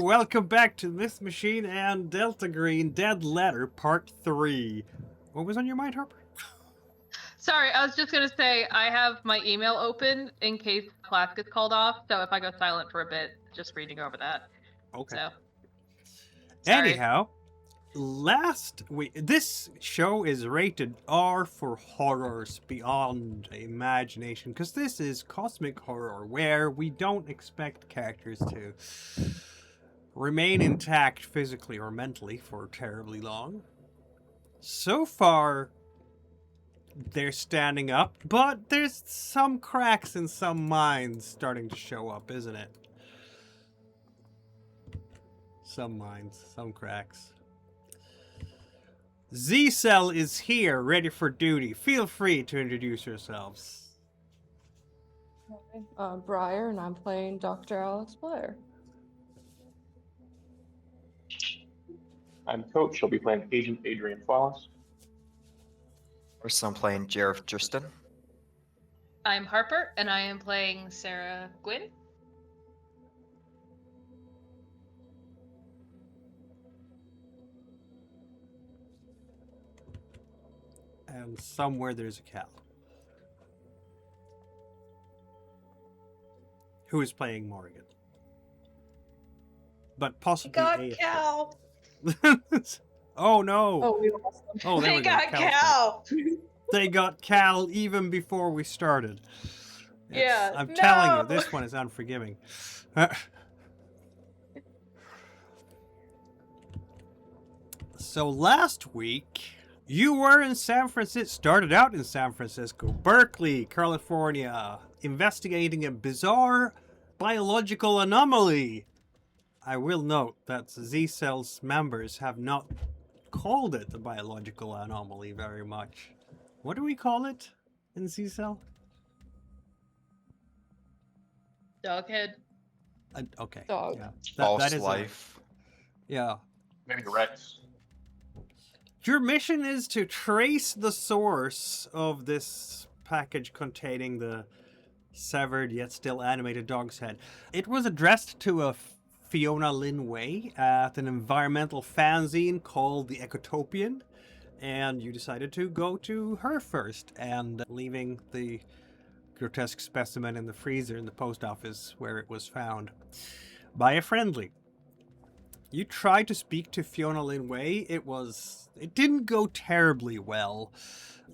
Welcome back to Myth Machine and Delta Green Dead Letter Part 3. What was on your mind, Harper? Sorry, I was just going to say I have my email open in case class gets called off, so if I go silent for a bit, just reading over that. Okay. So, sorry. Anyhow, last week, this show is rated R for horrors beyond imagination, because this is cosmic horror, where we don't expect characters to remain intact physically or mentally for terribly long. So far, they're standing up, but there's some cracks in some minds starting to show up, isn't it? Some minds, some cracks. Z-Cell is here, ready for duty. Feel free to introduce yourselves. I'm Briar, and I'm playing Dr. Alex Blair. I'm Coach. I'll be playing Agent Adrian Flawless. First, I'm playing Jareth Justin. I'm Harper, and I am playing Sarah Gwynn. And somewhere there's a Cal. Who is playing Morgan. But possibly got AFK. Cal. Oh no! Oh, we lost them. Oh, there They we go. got Cal's back. Cal. They got Cal even before we started. Yeah, I'm telling you, no. this one is unforgiving. So last week, you were in San Francisco, started out in San Francisco, Berkeley, California, investigating a bizarre biological anomaly. I will note that Z-Cell's members have not called it a biological anomaly very much. What do we call it in Z-Cell? Doghead. Okay. Dog. Yeah. False is life. yeah. Maybe Rex. Your mission is to trace the source of this package containing the severed yet still animated dog's head. It was addressed to a Fiona Lin Wei at an environmental fanzine called the Ecotopian, and you decided to go to her first, and leaving the grotesque specimen in the freezer in the post office where it was found by a friendly. You tried to speak to Fiona Lin Wei. It didn't go terribly well.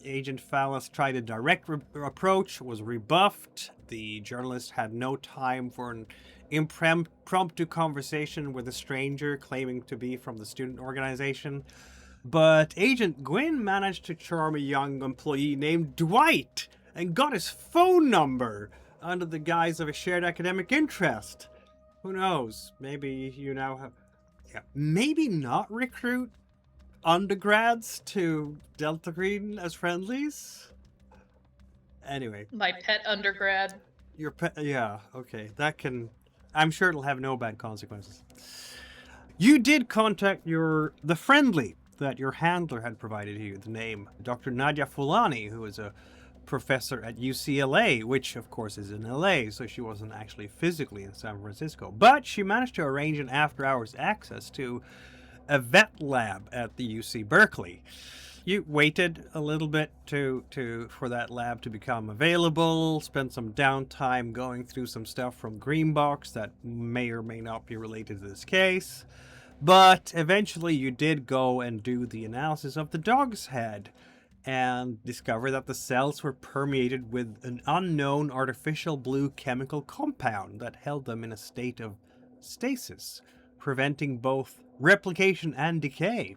Agent Fallas tried a direct approach, was rebuffed. The journalist had no time for an impromptu conversation with a stranger claiming to be from the student organization. But Agent Gwyn managed to charm a young employee named Dwight and got his phone number under the guise of a shared academic interest. Who knows? Maybe you now have... Yeah, maybe not recruit undergrads to Delta Green as friendlies? Anyway. My pet undergrad. Your pet... Yeah, okay. That can... I'm sure it'll have no bad consequences. You did contact the friendly that your handler had provided you, the name Dr. Nadia Fulani, who is a professor at UCLA, which of course is in LA, so she wasn't actually physically in San Francisco. But she managed to arrange an after-hours access to a vet lab at the UC Berkeley. You waited a little bit for that lab to become available, spent some downtime going through some stuff from Greenbox that may or may not be related to this case. But eventually you did go and do the analysis of the dog's head and discover that the cells were permeated with an unknown artificial blue chemical compound that held them in a state of stasis, preventing both replication and decay.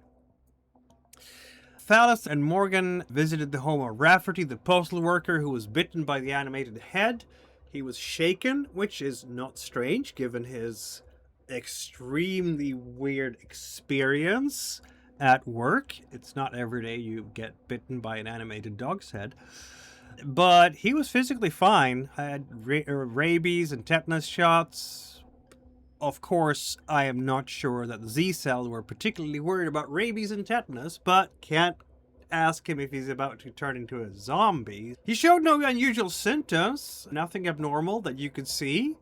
Fallas and Morgan visited the home of Rafferty, the postal worker who was bitten by the animated head. He was shaken, which is not strange given his extremely weird experience at work. It's not every day you get bitten by an animated dog's head. But he was physically fine. Had rabies and tetanus shots. Of course, I am not sure that the Z-Cell were particularly worried about rabies and tetanus, but can't ask him if he's about to turn into a zombie. He showed no unusual symptoms, nothing abnormal that you could see.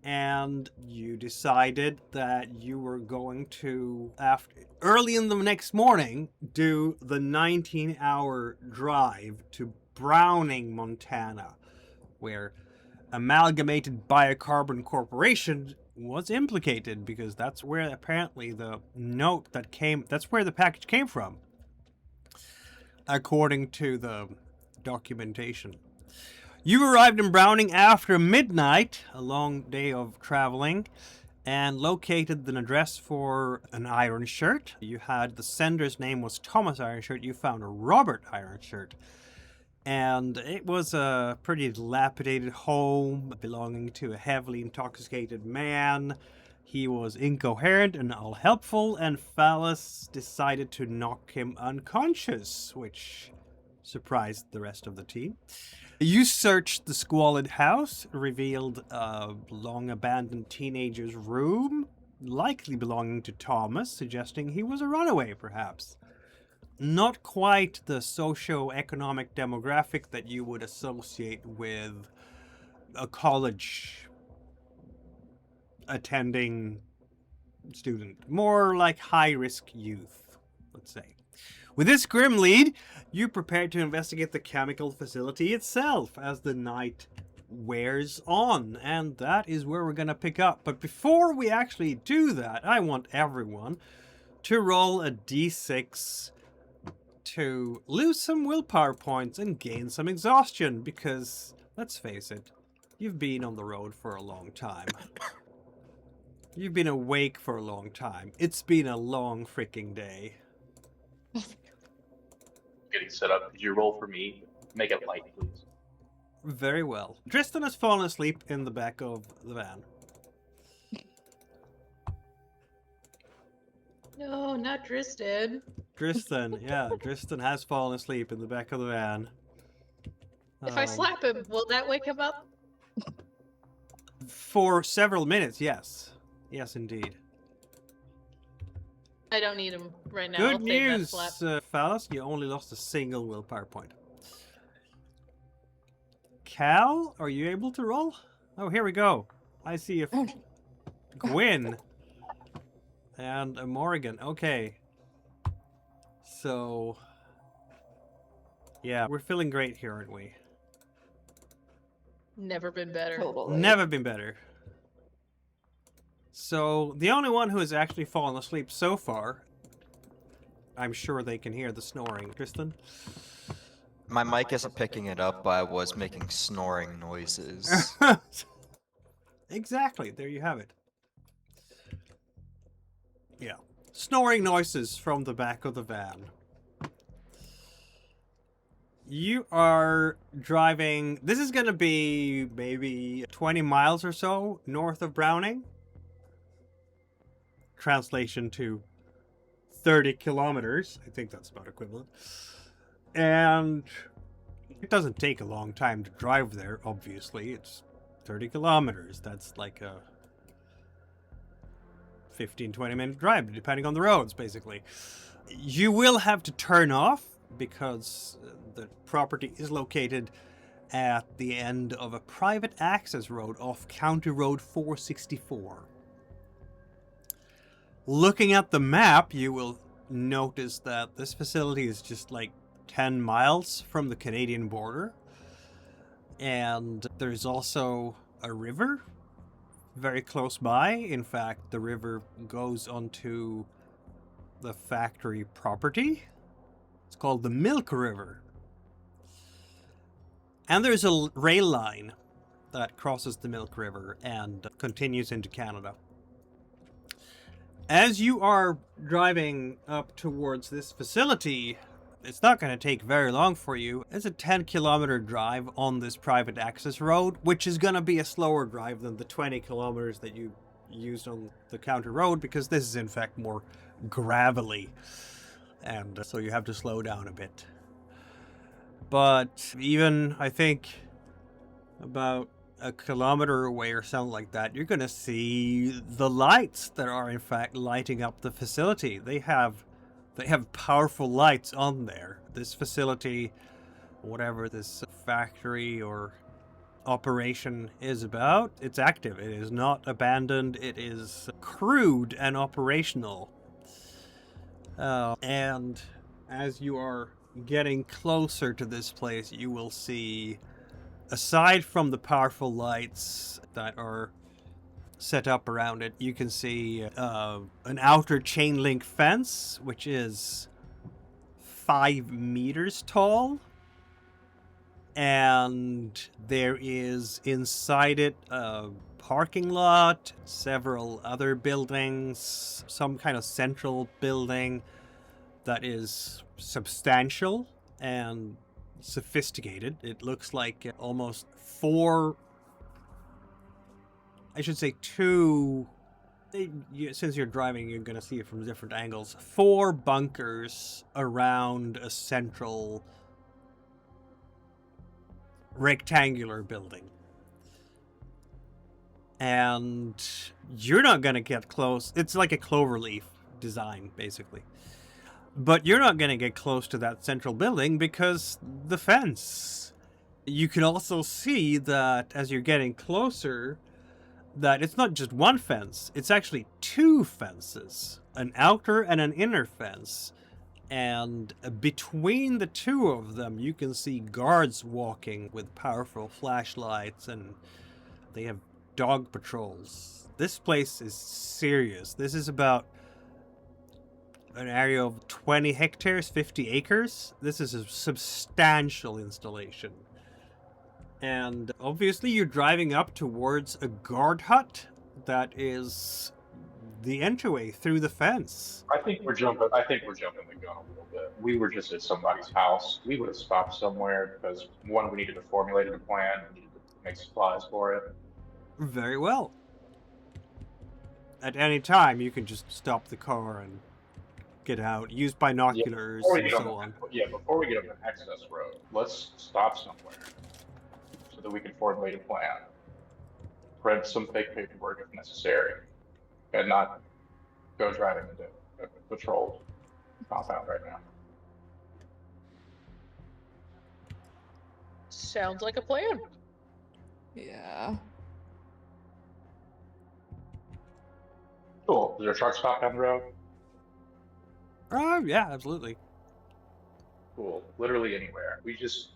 and you decided that you were going to, after early in the next morning, do the 19-hour drive to Browning, Montana, where Amalgamated Biocarbon Corporation was implicated, because that's where apparently the note that came, that's where the package came from, according to the documentation. You arrived in Browning after midnight, a long day of traveling, and located an address for an iron shirt. You had, the sender's name was Thomas Ironshirt. You found a Robert Ironshirt. And it was a pretty dilapidated home belonging to a heavily intoxicated man. He was incoherent and unhelpful, and Phallus decided to knock him unconscious, which surprised the rest of the team. You searched the squalid house, revealed a long-abandoned teenager's room, likely belonging to Thomas, suggesting he was a runaway, perhaps. Not quite the socio-economic demographic that you would associate with a college attending student. More like high-risk youth, let's say. With this grim lead, you prepare to investigate the chemical facility itself as the night wears on, and that is where we're going to pick up. But before we actually do that, I want everyone to roll a d6 to lose some willpower points and gain some exhaustion, because, let's face it, you've been on the road for a long time. You've been awake for a long time. It's been a long freaking day. Getting set up. Could you roll for me? Make it light, please. Very well. Tristan has fallen asleep in the back of the van. No, not Tristan. Tristan, yeah, Tristan has fallen asleep in the back of the van. If I slap him, will that wake him up? For several minutes, yes. Yes, indeed. I don't need him right now. Good I'll save that news, slap. Phallus. You only lost a single willpower point. Cal, are you able to roll? Oh, here we go. I see a Gwyn and a Morrigan. Okay. So, yeah, we're feeling great here, aren't we? Never been better. Totally. Never been better. So, the only one who has actually fallen asleep so far, I'm sure they can hear the snoring. Tristan? My mic isn't picking it up, but I was making snoring noises. Exactly, there you have it. Yeah. Snoring noises from the back of the van. You are driving, this is going to be maybe 20 miles or so north of Browning. Translation to 30 kilometers. I think that's about equivalent. And it doesn't take a long time to drive there, obviously. It's 30 kilometers. That's like a 15-20 minute drive, depending on the roads, basically. You will have to turn off because the property is located at the end of a private access road off County Road 464. Looking at the map, you will notice that this facility is just like 10 miles from the Canadian border. And there's also a river very close by. In fact, the river goes onto the factory property. It's called the Milk River. And there's a rail line that crosses the Milk River and continues into Canada. As you are driving up towards this facility, it's not going to take very long for you. It's a 10-kilometer drive on this private access road, which is going to be a slower drive than the 20 kilometers that you used on the county road, because this is in fact more gravelly, and so you have to slow down a bit. But even, I think, about a kilometer away or something like that, you're going to see the lights that are in fact lighting up the facility. They have powerful lights on there. This facility, whatever this factory or operation is about. It's active. It is not abandoned. It is crewed and operational. And as you are getting closer to this place, you will see, aside from the powerful lights that are set up around it, you can see an outer chain link fence, which is 5 meters tall. And there is inside it a parking lot, several other buildings, some kind of central building that is substantial and sophisticated. It looks like almost 4, I should say 2, since you're driving, you're going to see it from different angles, 4 bunkers around a central rectangular building. And you're not going to get close. It's like a cloverleaf design, basically. But you're not going to get close to that central building because the fence. You can also see that as you're getting closer, that it's not just one fence. It's actually 2 fences, an outer and an inner fence. And between the 2 of them, you can see guards walking with powerful flashlights, and they have dog patrols. This place is serious. This is about an area of 20 hectares, 50 acres. This is a substantial installation. And obviously you're driving up towards a guard hut that is the entryway through the fence. I think we're jumping the gun a little bit. We were just at somebody's house. We would have stopped somewhere because, one, we needed to formulate a plan, we needed to make supplies for it. Very well. At any time, you can just stop the car and get out, use binoculars and so on. Before we get on the access road, let's stop somewhere so that we can formulate a plan. Print some fake paperwork if necessary, and not go driving into a patrolled compound right now. Sounds like a plan. Yeah. Cool. Is there a truck stop down the road? Yeah, absolutely. Cool. Literally anywhere. We just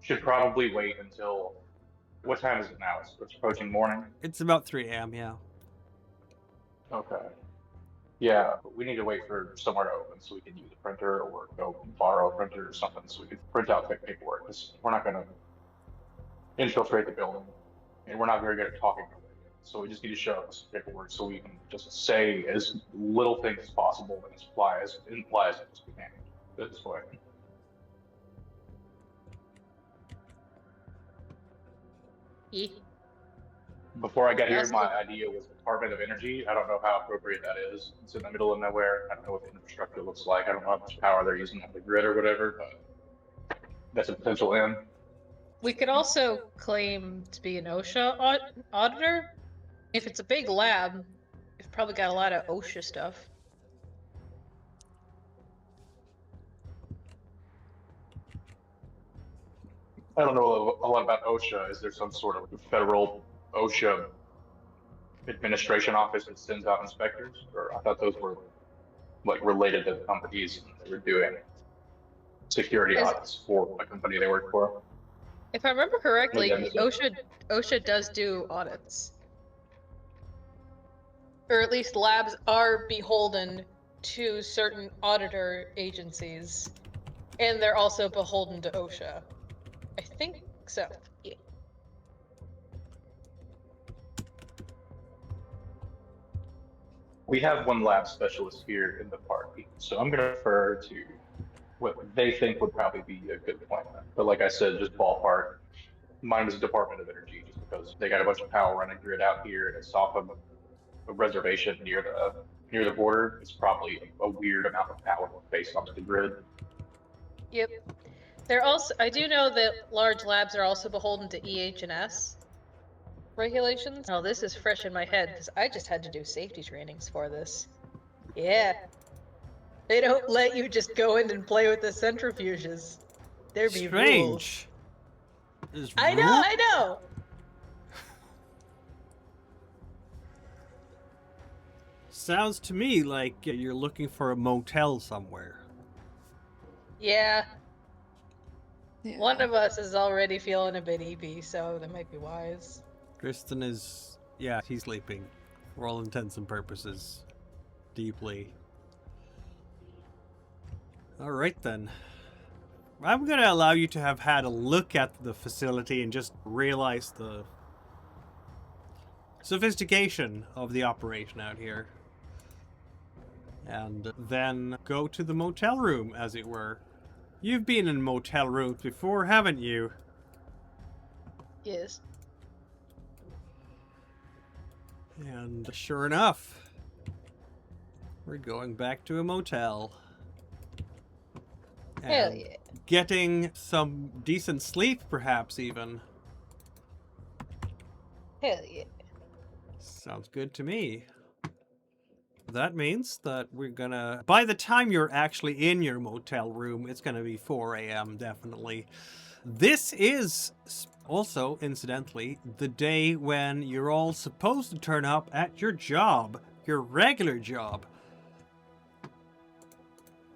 should probably wait until... What time is it now? It's approaching morning? It's about 3 a.m., yeah. Okay. Yeah, but we need to wait for somewhere to open so we can use a printer or go borrow a printer or something so we can print out the paperwork. We're not going to infiltrate the building, and we're not very good at talking. So we just need to show up some paperwork so we can just say as little things as possible and imply as much as we can at this point. Yeah. Before I got here, Yes. my idea was Department of Energy. I don't know how appropriate that is. It's in the middle of nowhere. I don't know what the infrastructure looks like. I don't know how much power they're using on the grid or whatever, but that's a potential in. We could also claim to be an OSHA auditor. If it's a big lab, it's probably got a lot of OSHA stuff. I don't know a lot about OSHA. Is there some sort of federal OSHA administration office that sends out inspectors? Or I thought those were like related to the companies and they were doing security audits for a company they work for. If I remember correctly, Yeah, that's OSHA does do audits. Or at least labs are beholden to certain auditor agencies. And they're also beholden to OSHA. I think so. Yeah. We have one lab specialist here in the party, so I'm going to refer to what they think would probably be a good plan. But like I said, just ballpark. Mine was Department of Energy, just because they got a bunch of power running grid out here, and it's off of a reservation near the border. It's probably a weird amount of power based on the grid. Yep. They're also. I do know that large labs are also beholden to EH&S regulations. Oh, this is fresh in my head because I just had to do safety trainings for this. Yeah. They don't let you just go in and play with the centrifuges. There be rules. Strange. There's I know, rules? I know. Sounds to me like you're looking for a motel somewhere. Yeah, Yeah. one of us is already feeling a bit EP, so that might be wise. Tristan is, yeah, he's sleeping. For all intents and purposes. Deeply. Alright then. I'm gonna allow you to have had a look at the facility and just realize the sophistication of the operation out here. And then go to the motel room, as it were. You've been in motel rooms before, haven't you? Yes. And sure enough, we're going back to a motel. Hell And yeah. getting some decent sleep, perhaps, even. Hell yeah. Sounds good to me. That means that we're gonna... By the time you're actually in your motel room, it's gonna be 4 a.m. definitely. This is also, incidentally, the day when you're all supposed to turn up at your job. Your regular job.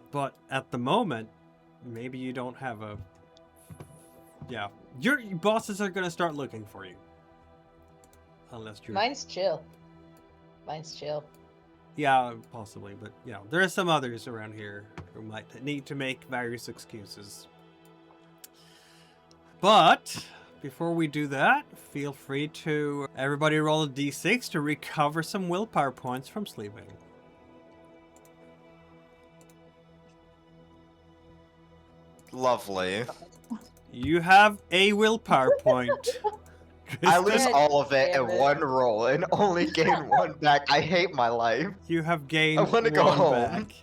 But at the moment, maybe you don't have a... Yeah. Your bosses are gonna start looking for you. Unless you're... Mine's chill. Mine's chill. Yeah, possibly, but yeah, there are some others around here who might need to make various excuses. But before we do that, feel free to everybody roll a d6 to recover some willpower points from sleeping. Lovely. You have a willpower point. I lose God all of it in damn it. one roll and only gain one back. I hate my life. You have gained I wanna go one home. back.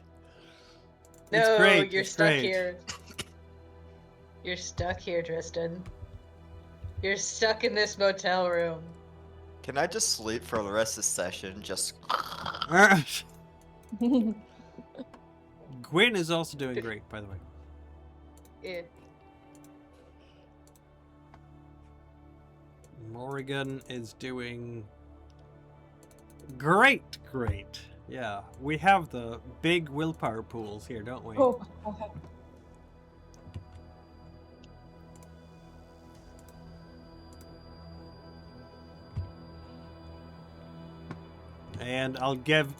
No, It's great, you're it's stuck great. here. You're stuck here, Tristan. You're stuck in this motel room. Can I just sleep for the rest of the session? Just. Gwyn is also doing great, by the way. Yeah. Morrigan is doing great. Yeah, we have the big willpower pools here, don't we? Oh, And I'll give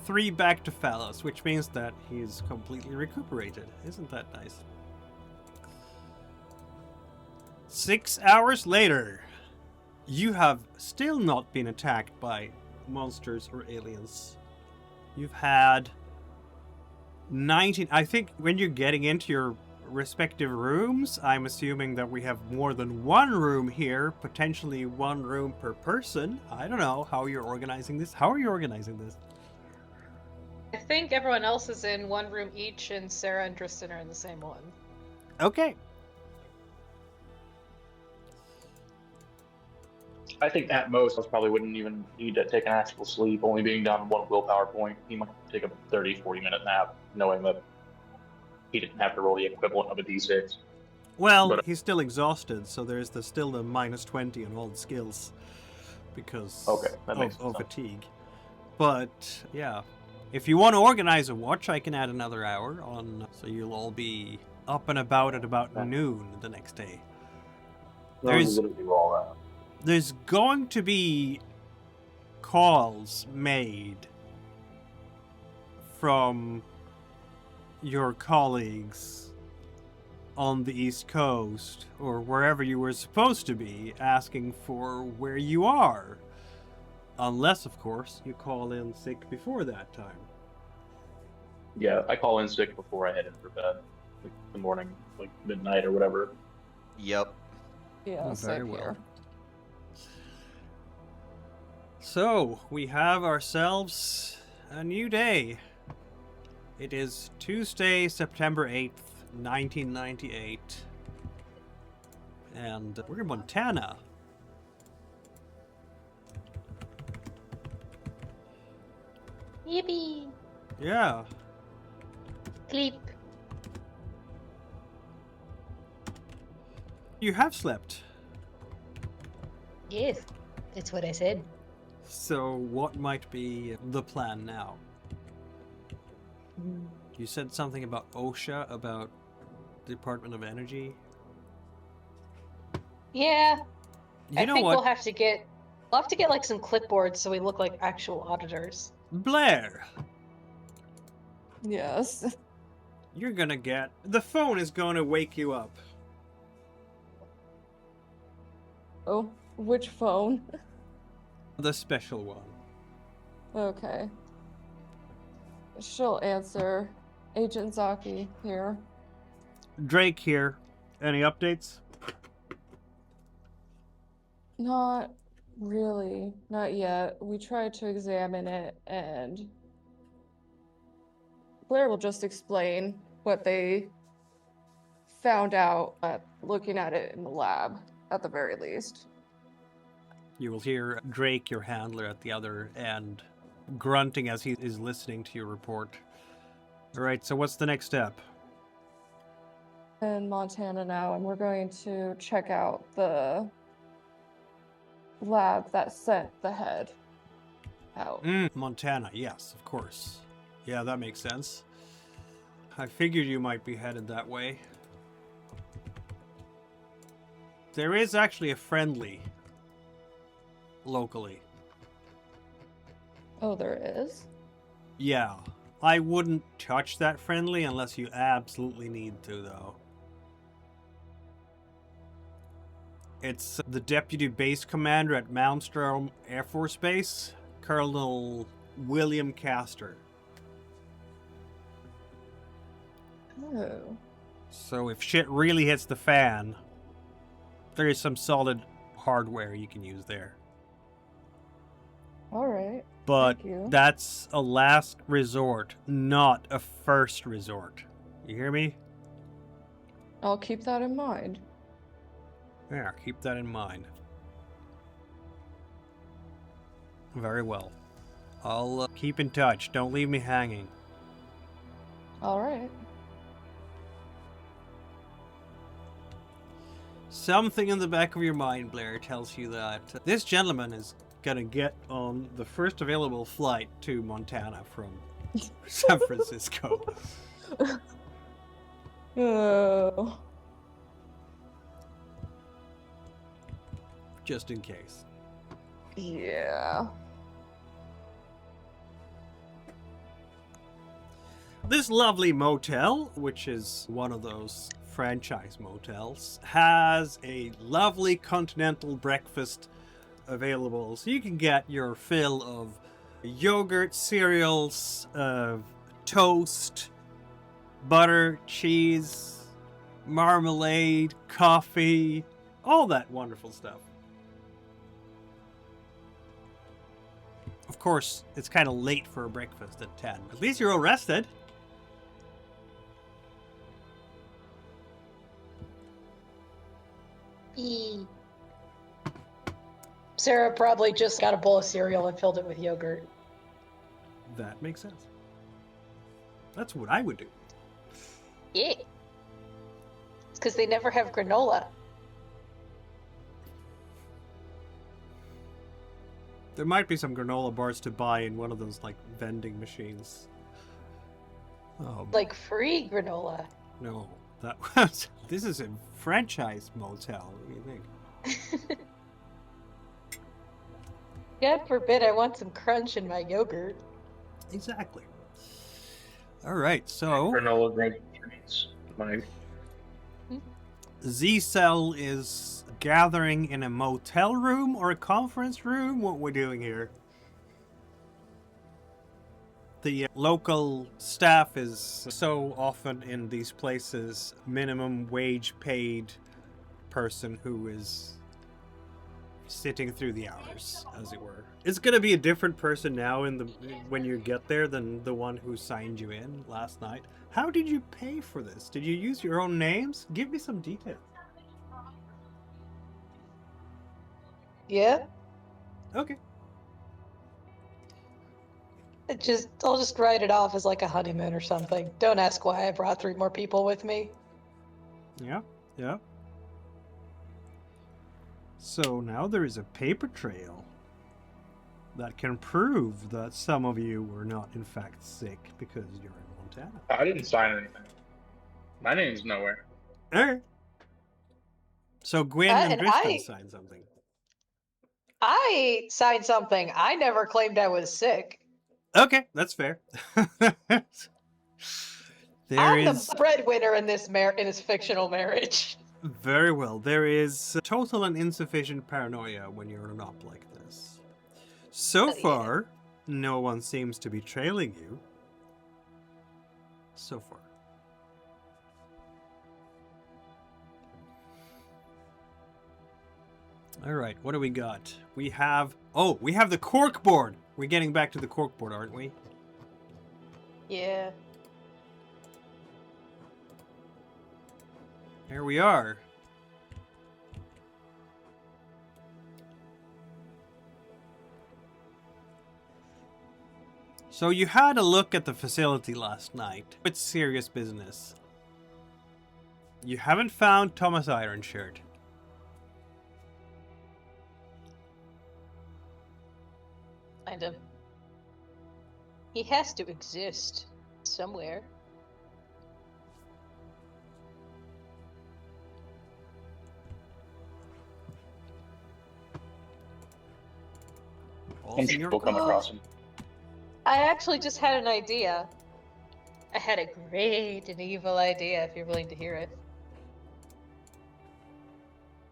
3 back to Phallus, which means that he's completely recuperated. Isn't that nice? 6 hours later, you have still not been attacked by monsters or aliens. You've had 19... I think when you're getting into your respective rooms, I'm assuming that we have more than one room here, potentially one room per person. I don't know how you're organizing this. How are you organizing this? I think everyone else is in one room each, and Sarah and Tristan are in the same one. Okay. I think at most, I probably wouldn't even need to take an actual sleep, only being down 1 willpower point. He might take a 30, 40-minute nap, knowing that he didn't have to roll the equivalent of a d6. Well, But- he's still exhausted, so there's still the minus 20 on all the skills because Okay, that makes of sense. fatigue. But yeah, if you want to organize a watch, I can add another hour on, so you'll all be up and about at about Okay. noon the next day. There's literally do all that. There's going to be calls made from your colleagues on the East Coast or wherever you were supposed to be, asking for where you are. Unless, of course, you call in sick before that time. Yeah, I call in sick before I head in for bed, like the morning, like midnight or whatever. Yep. yeah, Very same well. here. So, we have ourselves a new day. It is Tuesday, September 8th, 1998. And we're in Montana. Yippee! Yeah. Sleep. You have slept. Yes, that's what I said. So what might be the plan now? You said something about OSHA, about Department of Energy. Yeah, You I know think what, we'll have to get like some clipboards so we look like actual auditors. Blair? Yes. You're gonna get... The phone is gonna wake you up. Oh, which phone? The special one. Okay. She'll answer. Agent Zaki here. Drake here. Any updates? Not really. Not yet. We tried to examine it, and Blair will just explain what they found out looking at it in the lab, at the very least. You will hear Drake, your handler, at the other end, grunting as he is listening to your report. Alright, so what's the next step? In Montana now, and we're going to check out the lab that sent the head out. Montana, yes, of course. Yeah, that makes sense. I figured you might be headed that way. There is actually a friendly locally. Oh, there is? Yeah. I wouldn't touch that friendly unless you absolutely need to, though. It's the Deputy Base Commander at Malmstrom Air Force Base, Colonel William Castor. Oh. So if shit really hits the fan, there is some solid hardware you can use there. Alright. But Thank you. that's a last resort, not a first resort. You hear me? I'll keep that in mind. Yeah, keep that in mind. Very well. I'll keep in touch. Don't leave me hanging. Alright. Something in the back of your mind, Blair, tells you that this gentleman is gonna get on the first available flight to Montana from San Francisco. Oh. Just in case. Yeah. This lovely motel, which is one of those franchise motels, has a lovely continental breakfast available. So you can get your fill of yogurt, cereals, toast, butter, cheese, marmalade, coffee, all that wonderful stuff. Of course, it's kind of late for a breakfast at 10. At least you're all rested. Sarah probably just got a bowl of cereal and filled it with yogurt. That makes sense. That's what I would do. Yeah. It's because they never have granola. There might be some granola bars to buy in one of those, like, vending machines. Oh, Like free granola. no. That was... This is a franchise motel. What do you think? God forbid I want some crunch in my yogurt. Exactly. All right, so Granola bread treats. My Z-Cell is gathering in a motel room or a conference room? What we're doing here? The local staff is so often in these places minimum wage paid person who is sitting through the hours, as it were. It's gonna be a different person now when you get there than the one who signed you in last night. How did you pay for this? Did you use your own names? Give me some details. Yeah? Okay. I'll just write it off as like a honeymoon or something. Don't ask why I brought 3 more people with me. Yeah, yeah. So now there is a paper trail. that can prove that some of you were not in fact sick because you're in Montana. I didn't sign anything. My name's nowhere. Alright. So Gwen and and Dristan signed something. I signed something. I never claimed I was sick. Okay, that's fair. I'm the breadwinner in this in this fictional marriage. Very well. There is total and insufficient paranoia when you're an op like this. So Oh, yeah. far, no one seems to be trailing you. So far. Alright, what do we got? We have the cork board! We're getting back to the cork board, aren't we? Yeah. Here we are. So you had a look at the facility last night. It's serious business. You haven't found Thomas Ironshirt. Kind of. He has to exist somewhere. I'm sure we'll come across him. I actually just had an idea. I had a great and evil idea, if you're willing to hear it.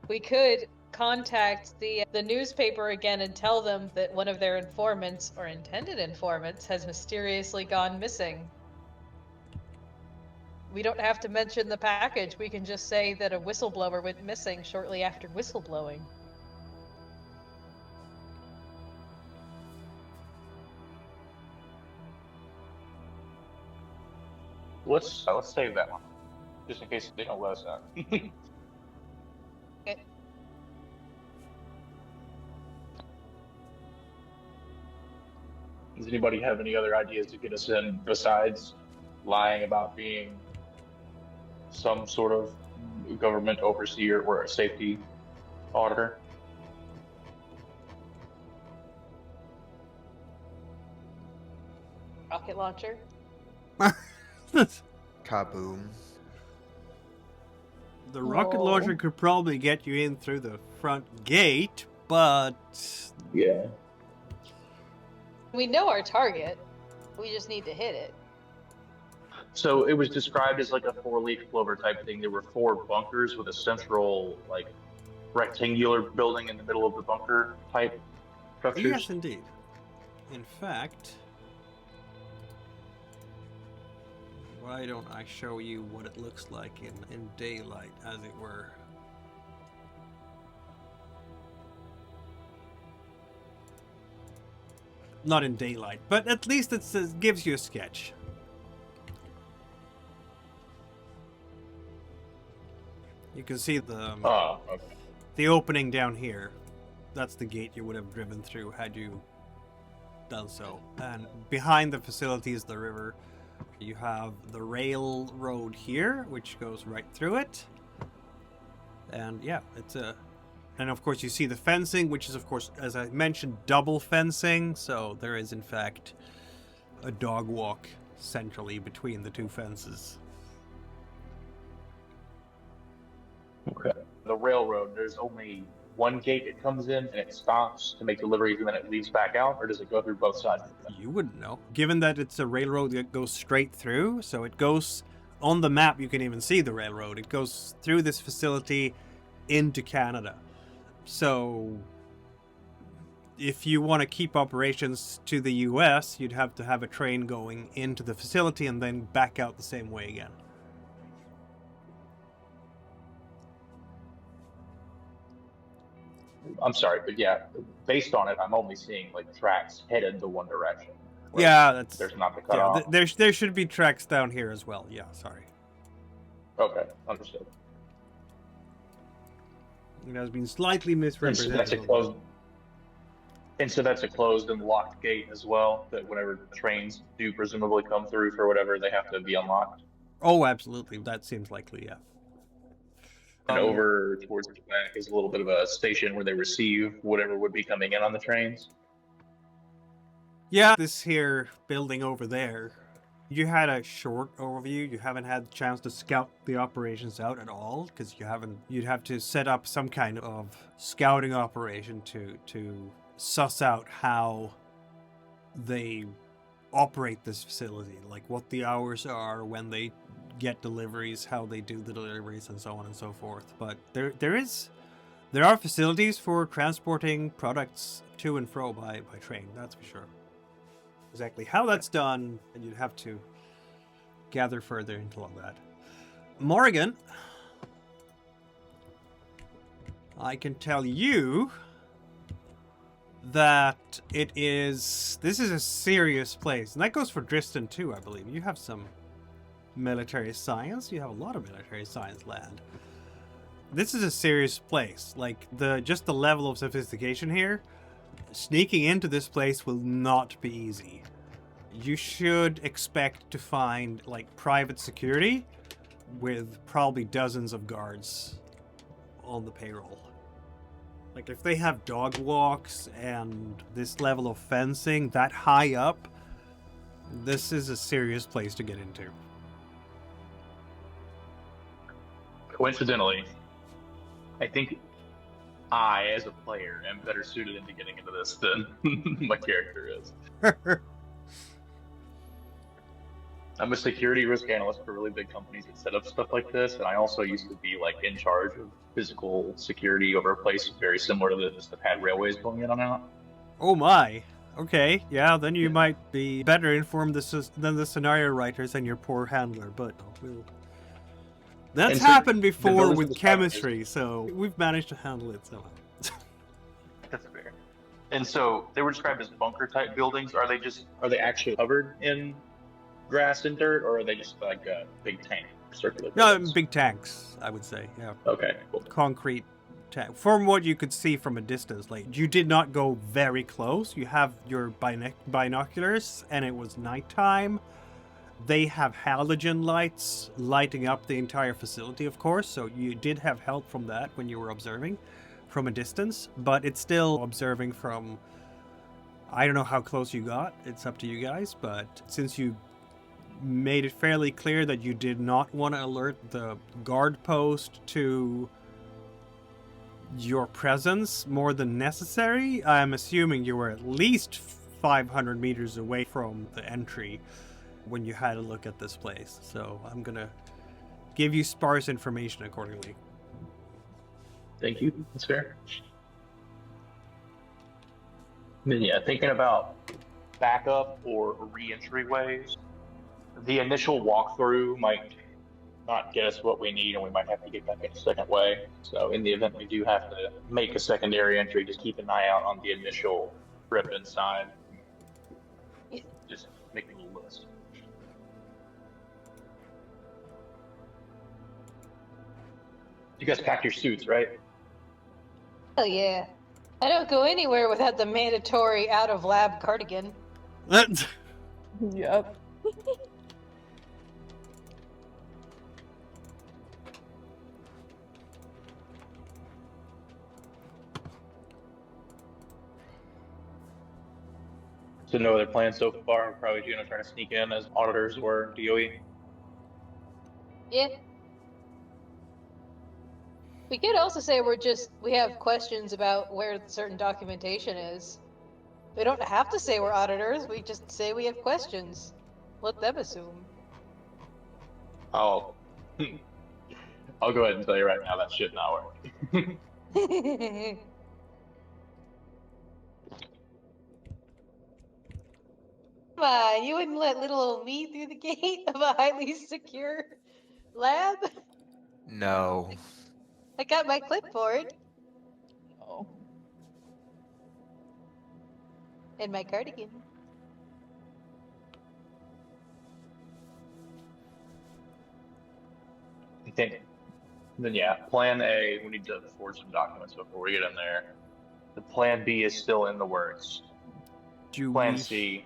We could contact the newspaper again and tell them that one of their informants, or intended informants, has mysteriously gone missing. We don't have to mention the package. We can just say that a whistleblower went missing shortly after whistleblowing. Let's save that one, just in case they don't let us out. Okay. Does anybody have any other ideas to get us in besides lying about being some sort of government overseer or a safety auditor? Rocket launcher? Kaboom. The rocket Oh. launcher could probably get you in through the front gate, but Yeah. We know our target. We just need to hit it. So it was described as like a 4-leaf clover type thing. There were 4 bunkers with a central, like, rectangular building in the middle of the bunker type structures. yes, indeed. In fact, why don't I show you what it looks like in daylight, as it were? Not in daylight, but at least it says, gives you a sketch. You can see Oh, okay. the opening down here. That's the gate you would have driven through had you done so. And behind the facility is the river. You have the railroad here, which goes right through it. And yeah, it's a... And of course you see the fencing, which is of course, as I mentioned, double fencing. So there is in fact a dog walk centrally between the two fences. Okay. The railroad, there's only one gate it comes in and it stops to make deliveries and then it leaves back out, or does it go through both sides? You wouldn't know. Given that it's a railroad that goes straight through, so it goes... On the map, you can even see the railroad. It goes through this facility into Canada. So, if you want to keep operations to the US, you'd have to have a train going into the facility and then back out the same way again. I'm sorry, but yeah, based on it, I'm only seeing like tracks headed the one direction. Like, Yeah, that's... there's not the cutoff. Yeah, there should be tracks down here as well. Yeah, sorry. Okay, understood. It has been slightly And so misrepresented. that's a closed. And so that's a closed and locked gate as well. That whenever trains do presumably come through for whatever, they have to be unlocked. Oh, absolutely. That seems likely, yeah. And over towards the back is a little bit of a station where they receive whatever would be coming in on the trains. Yeah, this here building over there. You had a short overview. You haven't had the chance to scout the operations out at all because you'd have to set up some kind of scouting operation to suss out how they operate this facility, like what the hours are, when they get deliveries, how they do the deliveries, and so on and so forth. But there are facilities for transporting products to and fro by train, that's for sure. Exactly how that's done, and you'd have to gather further intel on that. Morgan, I can tell you that this is a serious place, and that goes for Dristan too, I believe. You have some military science. You have a lot of military science land. This is a serious place. Like, just the level of sophistication here, sneaking into this place will not be easy. You should expect to find, like, private security with probably dozens of guards on the payroll. Like, if they have dog walks and this level of fencing that high up, this is a serious place to get into. Coincidentally, I think I, as a player, am better suited into getting into this than my character is. I'm a security risk analyst for really big companies that set up stuff like this, and I also used to be like in charge of physical security over a place very similar to this that had railways going in and out. Oh my. Okay, yeah, then you might be better informed than the scenario writers and your poor handler, but that's happened before with chemistry, so we've managed to handle it somehow. That's fair. And so they were described as bunker type buildings. Are they actually covered in grass and dirt, or are they just like a big tank, circular buildings? No, big tanks, I would say, yeah. Okay, cool. Concrete tank. From what you could see from a distance, like, you did not go very close. You have your binoculars, and it was nighttime. They have halogen lights lighting up the entire facility, of course, so you did have help from that when you were observing from a distance, but it's still observing from... I don't know how close you got. It's up to you guys, but since you made it fairly clear that you did not want to alert the guard post to your presence more than necessary, I'm assuming you were at least 500 meters away from the entry when you had a look at this place. So I'm gonna give you sparse information accordingly. Thank you. That's fair. And then, yeah, thinking about backup or re-entry ways, the initial walkthrough might not get us what we need, and we might have to get back in a second way. So in the event we do have to make a secondary entry, just keep an eye out on the initial trip inside. Just make a little list. You guys packed your suits, right? Hell yeah. I don't go anywhere without the mandatory out-of-lab cardigan. Yep. So no other plans so far. We're probably going to try to sneak in as auditors or DOE. Yeah. We could also say we have questions about where certain documentation is. We don't have to say we're auditors, we just say we have questions. Let them assume. I'll go ahead and tell you right now that shit not work. Come on, you wouldn't let little old me through the gate of a highly secure lab? No. I got my clipboard Oh. and my cardigan. I think. Then yeah, plan A, we need to forge some documents before we get in there. The plan B is still in the works. Plan C,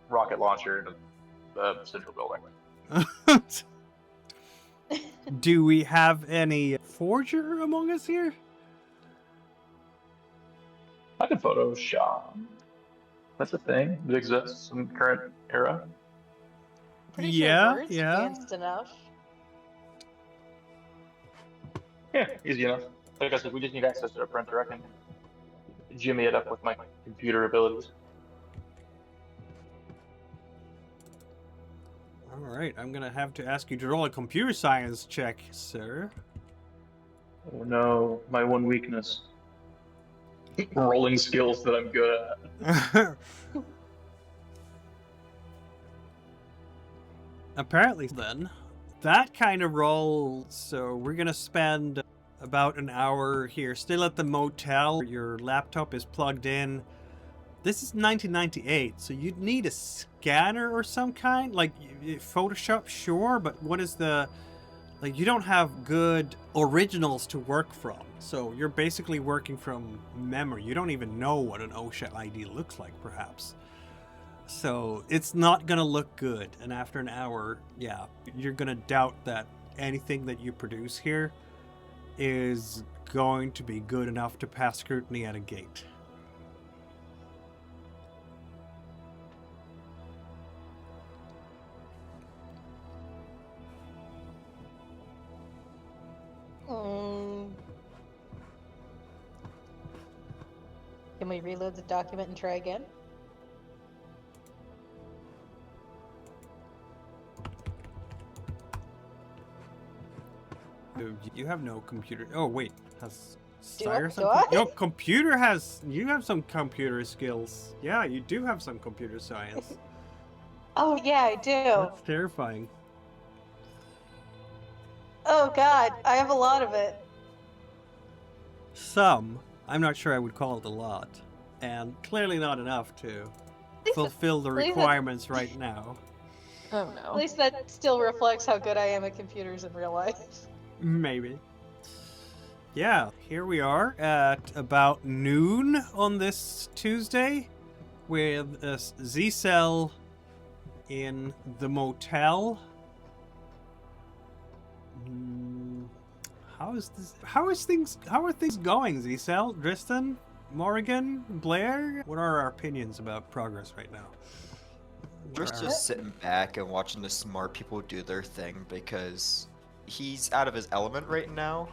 rocket launcher to the central building. Do we have any forger among us here? I could Photoshop. That's a thing that exists in the current era. Pretty Yeah, sure words yeah. advanced enough. Yeah, easy enough. Like I said, we just need access to a printer. I can jimmy it up with my computer abilities. All right, I'm gonna have to ask you to roll a computer science check, sir. Oh no, my one weakness. Rolling skills that I'm good at. Apparently, then, that kind of roll. So we're gonna spend about an hour here, still at the motel. Your laptop is plugged in. This is 1998, so you'd need a scanner or some kind, like Photoshop, sure, but what is the, like, you don't have good originals to work from, so you're basically working from memory. You don't even know what an OSHA ID looks like, perhaps. So it's not gonna look good, and after an hour, yeah, you're gonna doubt that anything that you produce here is going to be good enough to pass scrutiny at a gate. Can we reload the document and try again? You have no computer. Oh wait, has Do I- Sire some? do I? No, computer has. You have some computer skills. Yeah, you do have some computer science. Oh yeah, I do. That's terrifying. Oh god, I have a lot of it. Some. I'm not sure I would call it a lot, and clearly not enough to fulfill the least it- requirements right now. Oh At no. least that still reflects how good I am at computers in real life. Maybe. Yeah, here we are at about noon on this Tuesday with a Z-Cell in the motel. How are things going, Z-Cell? Dristan? Morrigan? Blair? What are our opinions about progress right now? We're just sitting back and watching the smart people do their thing because he's out of his element right now.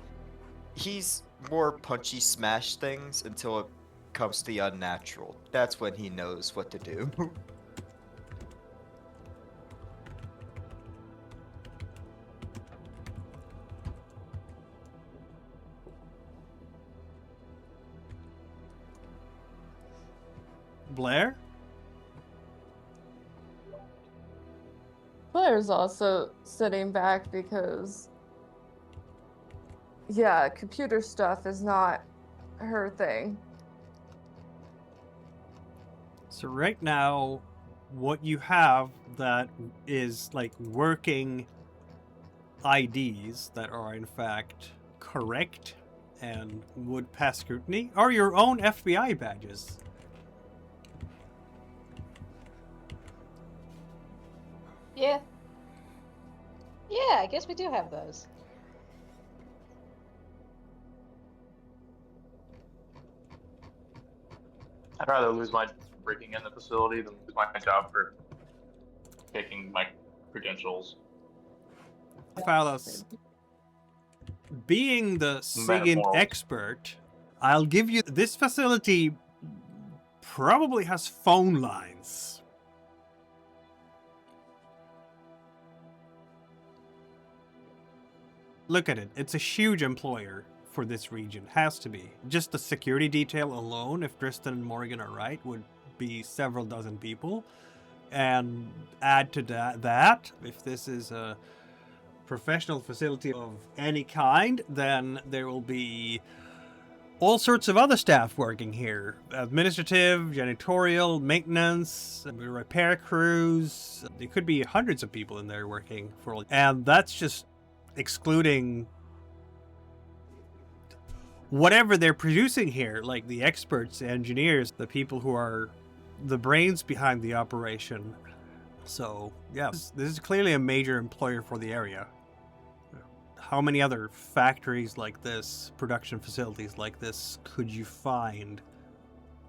He's more punchy smash things until it comes to the unnatural. That's when he knows what to do. Blair? Blair's also sitting back because, yeah, computer stuff is not her thing. So right now, what you have that is like working IDs that are in fact correct and would pass scrutiny are your own FBI badges. Yeah. Yeah, I guess we do have those. I'd rather lose my breaking in the facility than lose my job for taking my credentials. Phalos, being the SIGINT Metaphors. expert, I'll give you this facility probably has phone lines. Look at it. It's a huge employer for this region. Has to be. Just the security detail alone, if Tristan and Morgan are right, would be several dozen people. And add to that, if this is a professional facility of any kind, then there will be all sorts of other staff working here. Administrative, janitorial, maintenance, repair crews. There could be hundreds of people in there working for all. And that's just excluding whatever they're producing here, like the experts, the engineers, the people who are the brains behind the operation. So, yes, this is clearly a major employer for the area. How many other factories like this, production facilities like this, could you find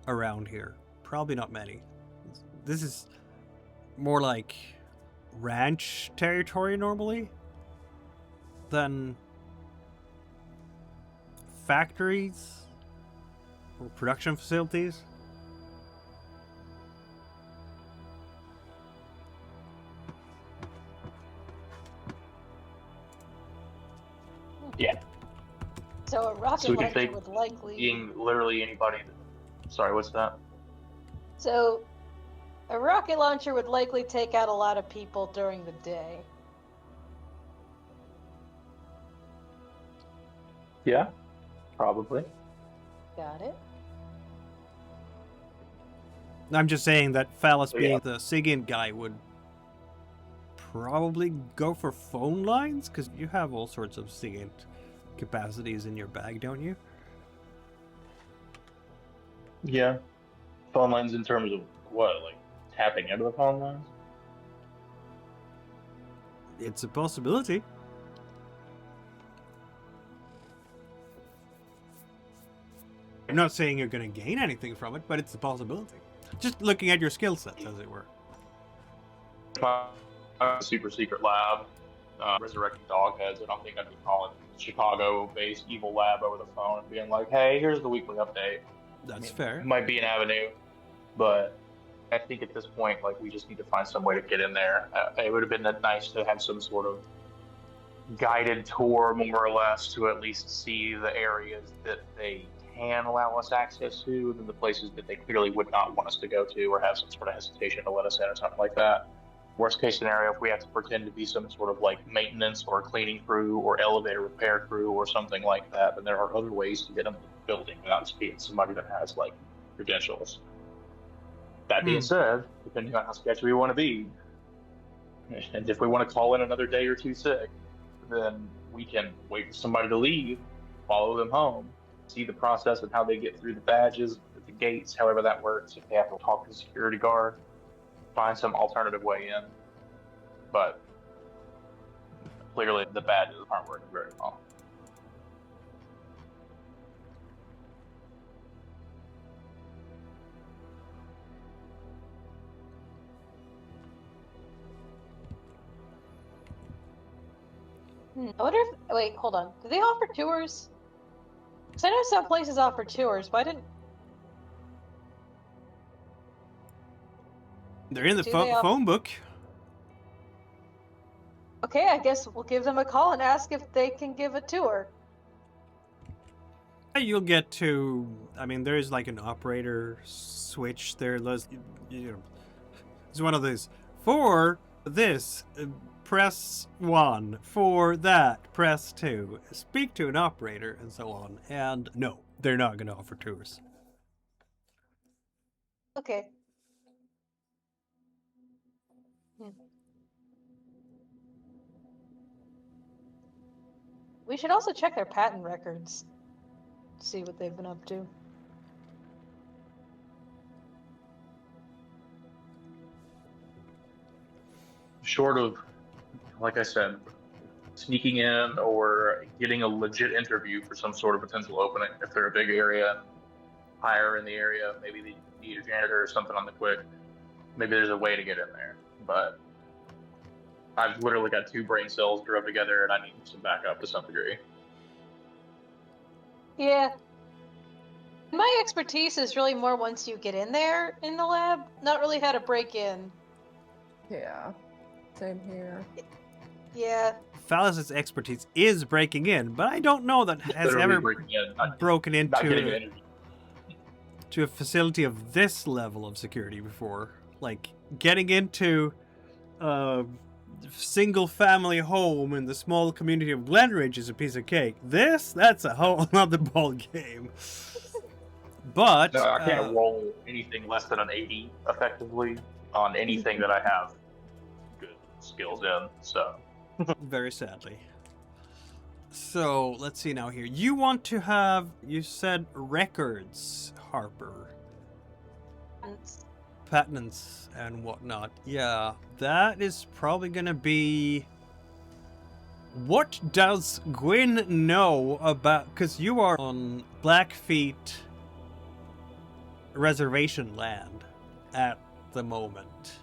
around here? Probably not many. this is more like ranch territory normally than factories or production facilities. Yeah. So a rocket So we can launcher think would likely. being literally anybody. Sorry, what's that? So a rocket launcher would likely take out a lot of people during the day. Yeah, probably. Got it. I'm just saying that Phallus So, being yeah. the SIGINT guy would probably go for phone lines, because you have all sorts of SIGINT capacities in your bag, don't you? Yeah. Phone lines in terms of what? Like tapping into the phone lines? It's a possibility. I'm not saying you're going to gain anything from it, but it's a possibility. Just looking at your skill sets, as it were. My super secret lab, resurrecting dog heads. I don't think I'd be calling Chicago-based evil lab over the phone and being like, "Hey, here's the weekly update." That's It fair. might be an avenue, but I think at this point, like, we just need to find some way to get in there. It would have been nice to have some sort of guided tour, more or less, to at least see the areas that they can allow us access to, and then the places that they clearly would not want us to go to or have some sort of hesitation to let us in or something like that. Worst case scenario, if we have to pretend to be some sort of like maintenance or cleaning crew or elevator repair crew or something like that, then there are other ways to get into the building without just being somebody that has like credentials. That being said, depending on how sketchy we want to be, and if we want to call in another day or two sick, then we can wait for somebody to leave, follow them home, see the process and how they get through the badges, the gates, however that works. If they have to talk to the security guard, find some alternative way in. But clearly the badges aren't working very well. I wonder if. Wait, hold on. Do they offer tours? Because I know some places offer tours, but I didn't. They're in the Do they offer- phone book. Okay, I guess we'll give them a call and ask if they can give a tour. You'll get to, I mean, there is like an operator switch there. It's one of those. For this, press 1. For that, press 2. Speak to an operator, and so on. And no, they're not going to offer tours. Okay. We should also check their patent records. See what they've been up to. Short of, like I said, sneaking in or getting a legit interview for some sort of potential opening, if they're a big area, higher in the area, maybe they need a janitor or something on the quick, maybe there's a way to get in there. But I've literally got 2 brain cells drubbed together and I need some backup to some degree. Yeah. My expertise is really more once you get in there in the lab, not really how to break in. Yeah. Same here. Yeah. Phallus's expertise is breaking in, but I don't know that has Literally ever breaking in, broken not getting an into interview. to a facility of this level of security before. Like, getting into a single family home in the small community of Glenridge is a piece of cake. That's a whole other ball game. But No, I can't roll anything less than an 80 effectively on anything that I have good skills in, so. very sadly. So let's see now here. You want to have, you said records, Harper. Patents and whatnot. Yeah, that is probably gonna be. What does Gwyn know about? Because you are on Blackfeet reservation land at the moment.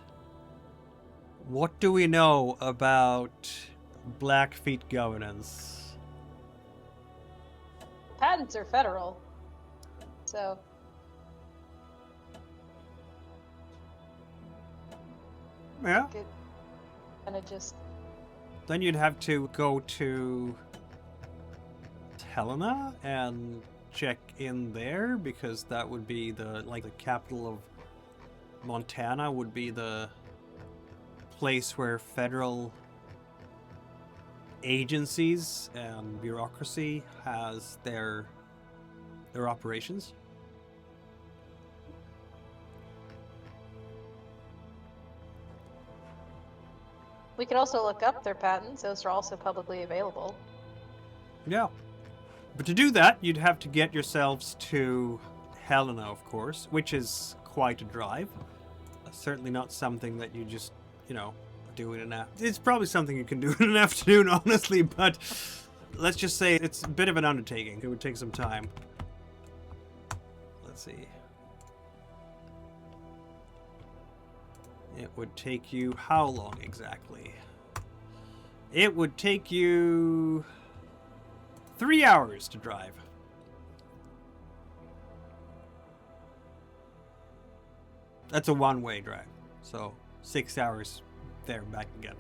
What do we know about Blackfeet governance? Patents are federal. So. Yeah. Kind of just. Then you'd have to go to Helena and check in there, because that would be the capital of Montana would be the place where federal agencies and bureaucracy has their operations. We could also look up their patents. Those are also publicly available. Yeah. But to do that, you'd have to get yourselves to Helena, of course, which is quite a drive. Certainly not something that you just, do in an afternoon. It's probably something you can do in an afternoon, honestly, but let's just say it's a bit of an undertaking. It would take some time. Let's see. It would take you how long exactly? It would take you 3 hours to drive. That's a one-way drive, so 6 hours there and back again.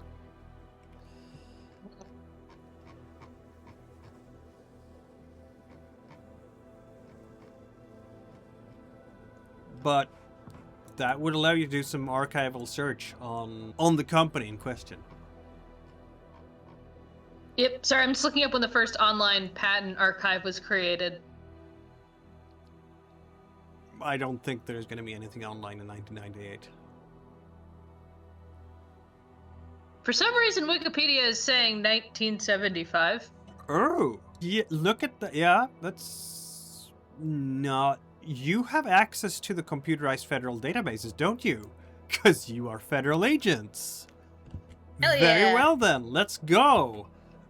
But that would allow you to do some archival search on the company in question. Yep, sorry, I'm just looking up when the first online patent archive was created. I don't think there's going to be anything online in 1998. For some reason, Wikipedia is saying 1975. Oh, yeah, look at that. Yeah, that's not... You have access to the computerized federal databases, don't you? Because you are federal agents. Hell Very yeah. well then, let's go.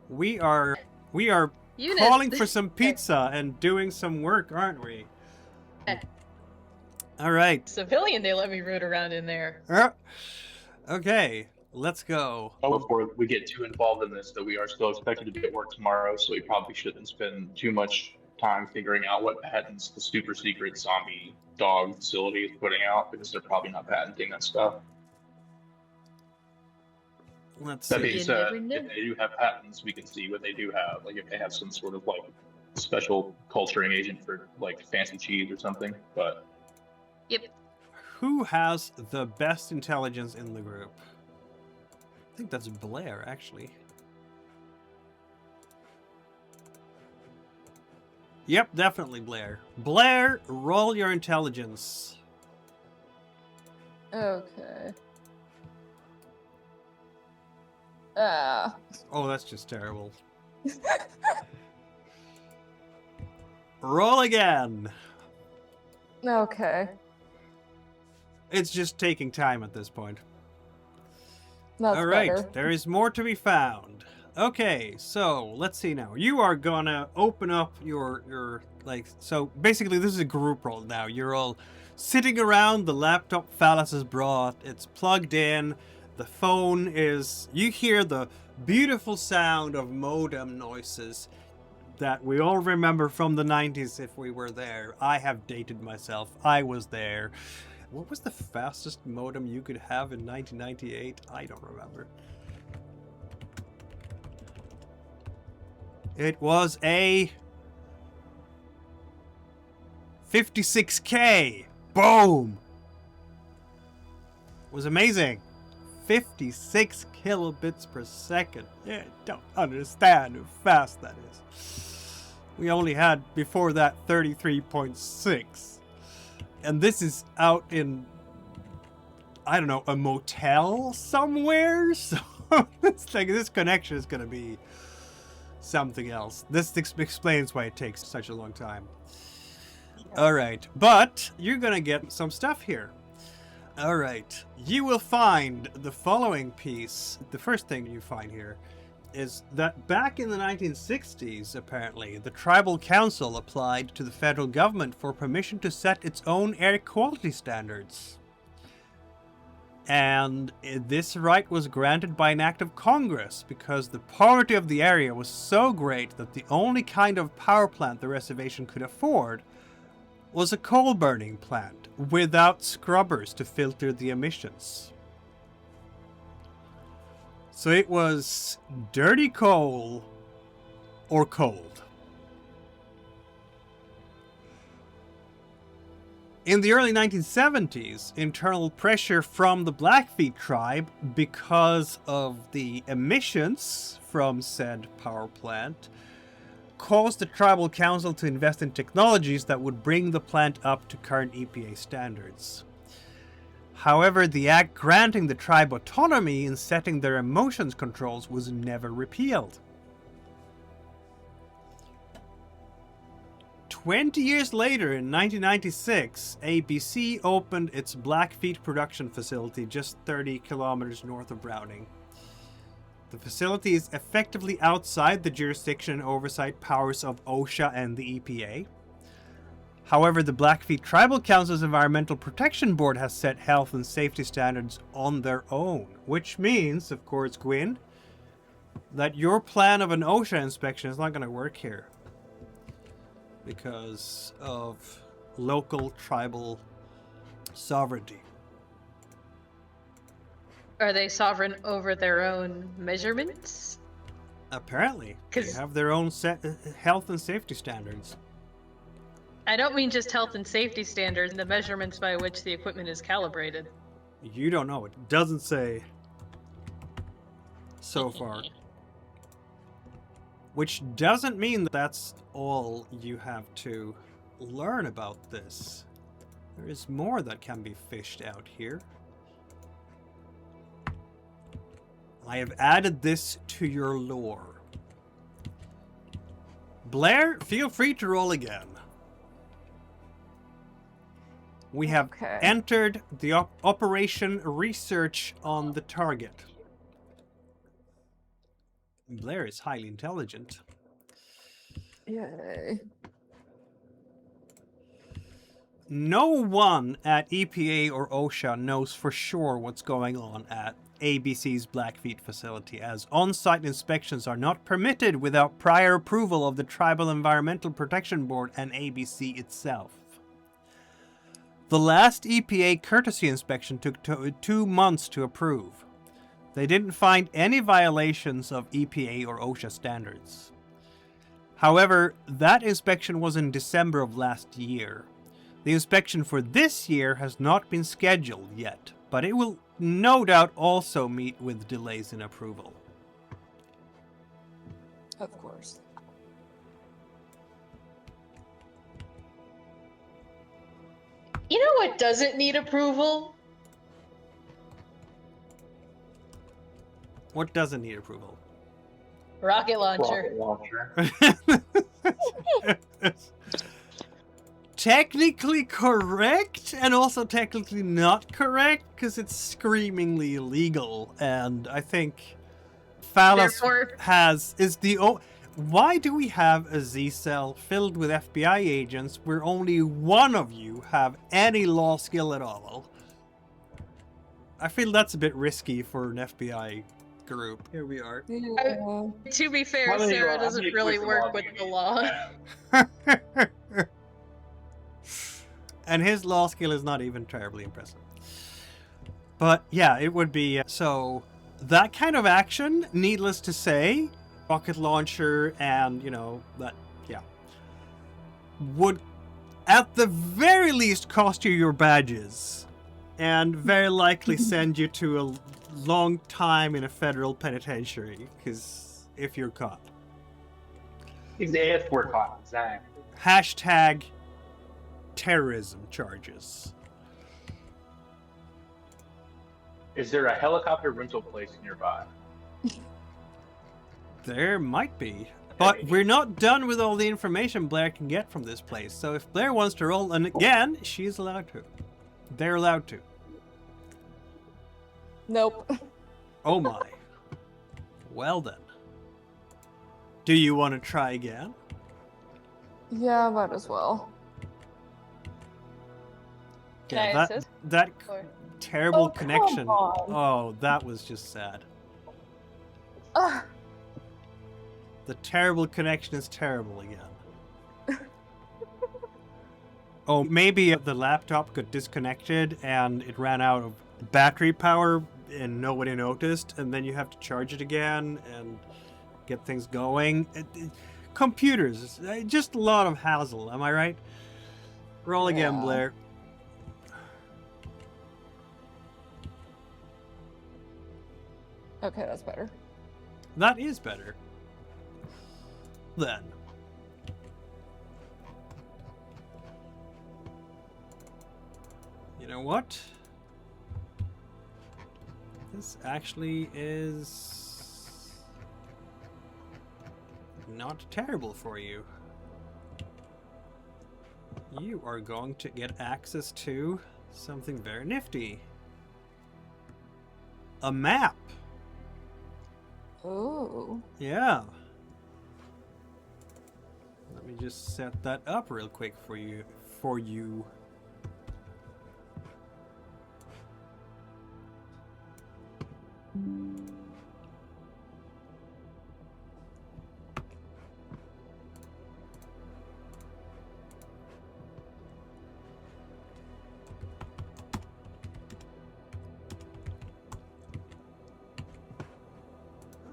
We are Eunice. calling for some pizza and doing some work, aren't we? All right. Civilian, they let me root around in there. Okay, let's go. Before we get too involved in this, that we are still expected to be at work tomorrow, so we probably shouldn't spend too much time figuring out what patents the super secret zombie dog facility is putting out, because they're probably not patenting that stuff. Let's That see. being You said, never know. if they do have patents, we can see what they do have. Like if they have some sort of special culturing agent for fancy cheese or something. But Yep. Who has the best intelligence in the group? I think that's Blair, actually. Yep, definitely Blair. Blair, roll your intelligence. Okay. Oh, that's just terrible. Roll again. Okay. It's just taking time at this point. That's All right, better. there is more to be found. Okay, so let's see now. You are gonna open up your so basically this is a group roll now. You're all sitting around, the laptop Phallus has brought, it's plugged in, the phone is, you hear the beautiful sound of modem noises that we all remember from the 90s if we were there. I have dated myself, I was there. What was the fastest modem you could have in 1998? I don't remember. It was a 56K. Boom! It was amazing. 56 kilobits per second. Yeah, don't understand how fast that is. We only had before that 33.6. And this is out in, I don't know, a motel somewhere? So this connection is going to be something else. This explains why it takes such a long time. All right, but you're going to get some stuff here. All right, you will find the following piece. The first thing you find here is that back in the 1960s, apparently, the Tribal Council applied to the federal government for permission to set its own air quality standards. And this right was granted by an act of Congress because the poverty of the area was so great that the only kind of power plant the reservation could afford was a coal-burning plant without scrubbers to filter the emissions. So it was dirty coal or cold. In the early 1970s, internal pressure from the Blackfeet tribe because of the emissions from said power plant caused the tribal council to invest in technologies that would bring the plant up to current EPA standards. However, the act granting the tribe autonomy in setting their emissions controls was never repealed. 20 years later, in 1996, ABC opened its Blackfeet production facility just 30 kilometers north of Browning. The facility is effectively outside the jurisdiction and oversight powers of OSHA and the EPA. However, the Blackfeet Tribal Council's Environmental Protection Board has set health and safety standards on their own, which means, of course, Gwyn, that your plan of an OSHA inspection is not going to work here because of local tribal sovereignty. Are they sovereign over their own measurements? Apparently, they 'Cause- have their own set health and safety standards. I don't mean just health and safety standards, the measurements by which the equipment is calibrated. You don't know. It doesn't say so far. Which doesn't mean that that's all you have to learn about this. There is more that can be fished out here. I have added this to your lore. Blair, feel free to roll again. We have Okay. entered the Operation Research on the target. Blair is highly intelligent. Yay. No one at EPA or OSHA knows for sure what's going on at ABC's Blackfeet facility, as on-site inspections are not permitted without prior approval of the Tribal Environmental Protection Board and ABC itself. The last EPA courtesy inspection took 2 months to approve. They didn't find any violations of EPA or OSHA standards. However, that inspection was in December of last year. The inspection for this year has not been scheduled yet, but it will no doubt also meet with delays in approval. Of course. You know what doesn't need approval? What doesn't need approval? Rocket launcher. Rocket launcher. Technically correct, and also technically not correct, because it's screamingly illegal, and I think Phallus Therefore- Why do we have a Z-cell filled with FBI agents where only one of you have any law skill at all? I feel that's a bit risky for an FBI group. Here we are. Yeah. To be fair, How many- Sarah how doesn't many really quiz work laws with do you the need? law. And his law skill is not even terribly impressive. But yeah, it would be so that kind of action, needless to say, rocket launcher and, that, yeah, would at the very least cost you your badges and very likely send you to a long time in a federal penitentiary, because if you're caught. If we're caught, exactly. Hashtag terrorism charges. Is there a helicopter rental place nearby? There might be. But we're not done with all the information Blair can get from this place. So if Blair wants to roll, and again, she's allowed to. They're allowed to. Nope. Oh my. Well then. Do you want to try again? Yeah, might as well. Can I assist? that Or- terrible Oh, come connection. on. Oh, that was just sad. Ugh. The terrible connection is terrible again. Oh, maybe the laptop got disconnected and it ran out of battery power and nobody noticed, and then you have to charge it again and get things going. Computers, just a lot of hassle, am I right? Roll again, Yeah. Blair. Okay, that's better. That is better. Then. You know what? This actually is not terrible for you. You are going to get access to something very nifty. A map. Ooh. Yeah. Let me just set that up real quick for you.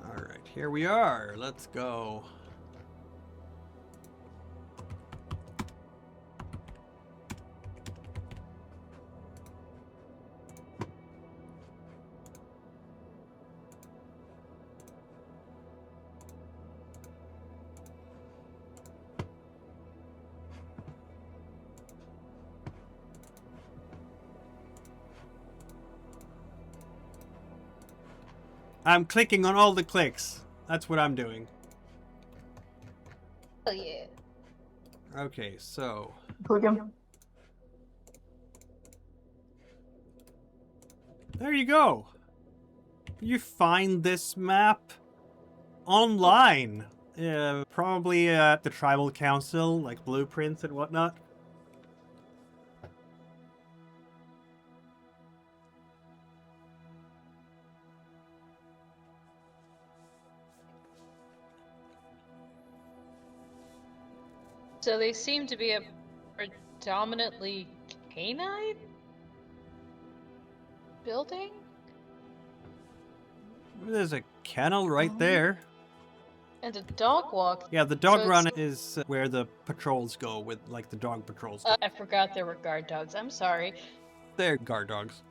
All right, here we are. Let's go. I'm clicking on all the clicks. That's what I'm doing. Oh yeah. Okay, so Click him. there you go. You find this map online. Probably at the tribal council, like blueprints and whatnot. So they seem to be a predominantly canine building? There's a kennel right there. And a dog walk. Yeah, the dog So run it's- is where the patrols go, with like the dog patrols. Go. I forgot there were guard dogs. I'm sorry. They're guard dogs.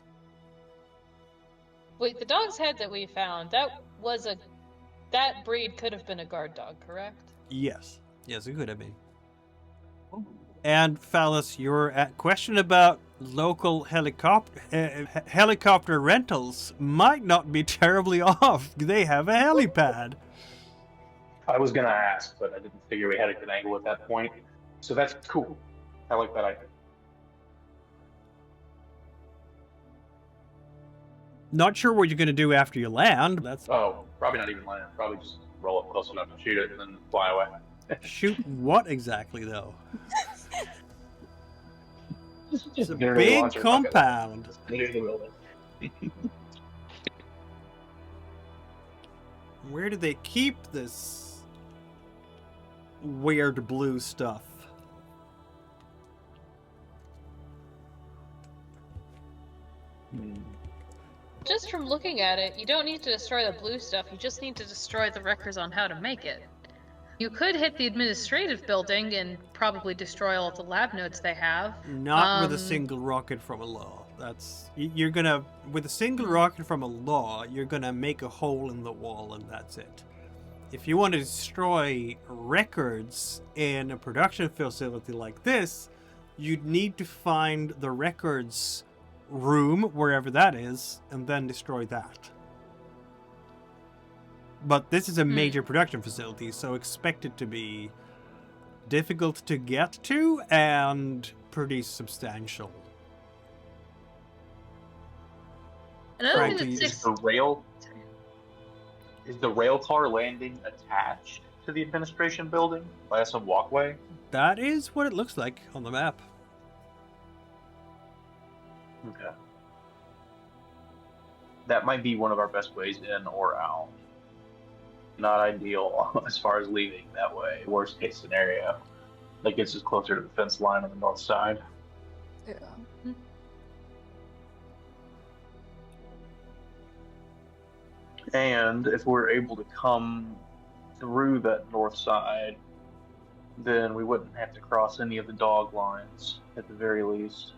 Wait, the dog's head that we found, that breed could have been a guard dog, correct? Yes. Yes, it could have been. And Phallus, your question about local helicopter rentals might not be terribly off. They have a helipad. I was gonna ask, but I didn't figure we had a good angle at that point. So that's cool. I like that idea. Not sure what you're going to do after you land. That's Oh, probably not even land. Probably just roll up close enough to shoot it and then fly away. shoot what exactly though? It's a Near the big launcher bucket. compound. Near the building. Where do they keep this weird blue stuff? Just from looking at it, you don't need to destroy the blue stuff, you just need to destroy the records on how to make it. You could hit the administrative building and probably destroy all of the lab notes they have. Not with a Um, single rocket from a law. You're gonna, with a single rocket from a law, you're gonna make a hole in the wall and that's it. If you want to destroy records in a production facility like this, you'd need to find the records room, wherever that is, and then destroy that. But this is a major production facility, so expect it to be difficult to get to and pretty substantial. Another thing Frankly, that's Is the rail car landing attached to the administration building by some walkway? That is what it looks like on the map. Okay. that might be one of our best ways in or out. Not ideal as far as leaving that way. Worst case scenario. That gets us closer to the fence line on the north side. Yeah. And if we're able to come through that north side, then we wouldn't have to cross any of the dog lines at the very least.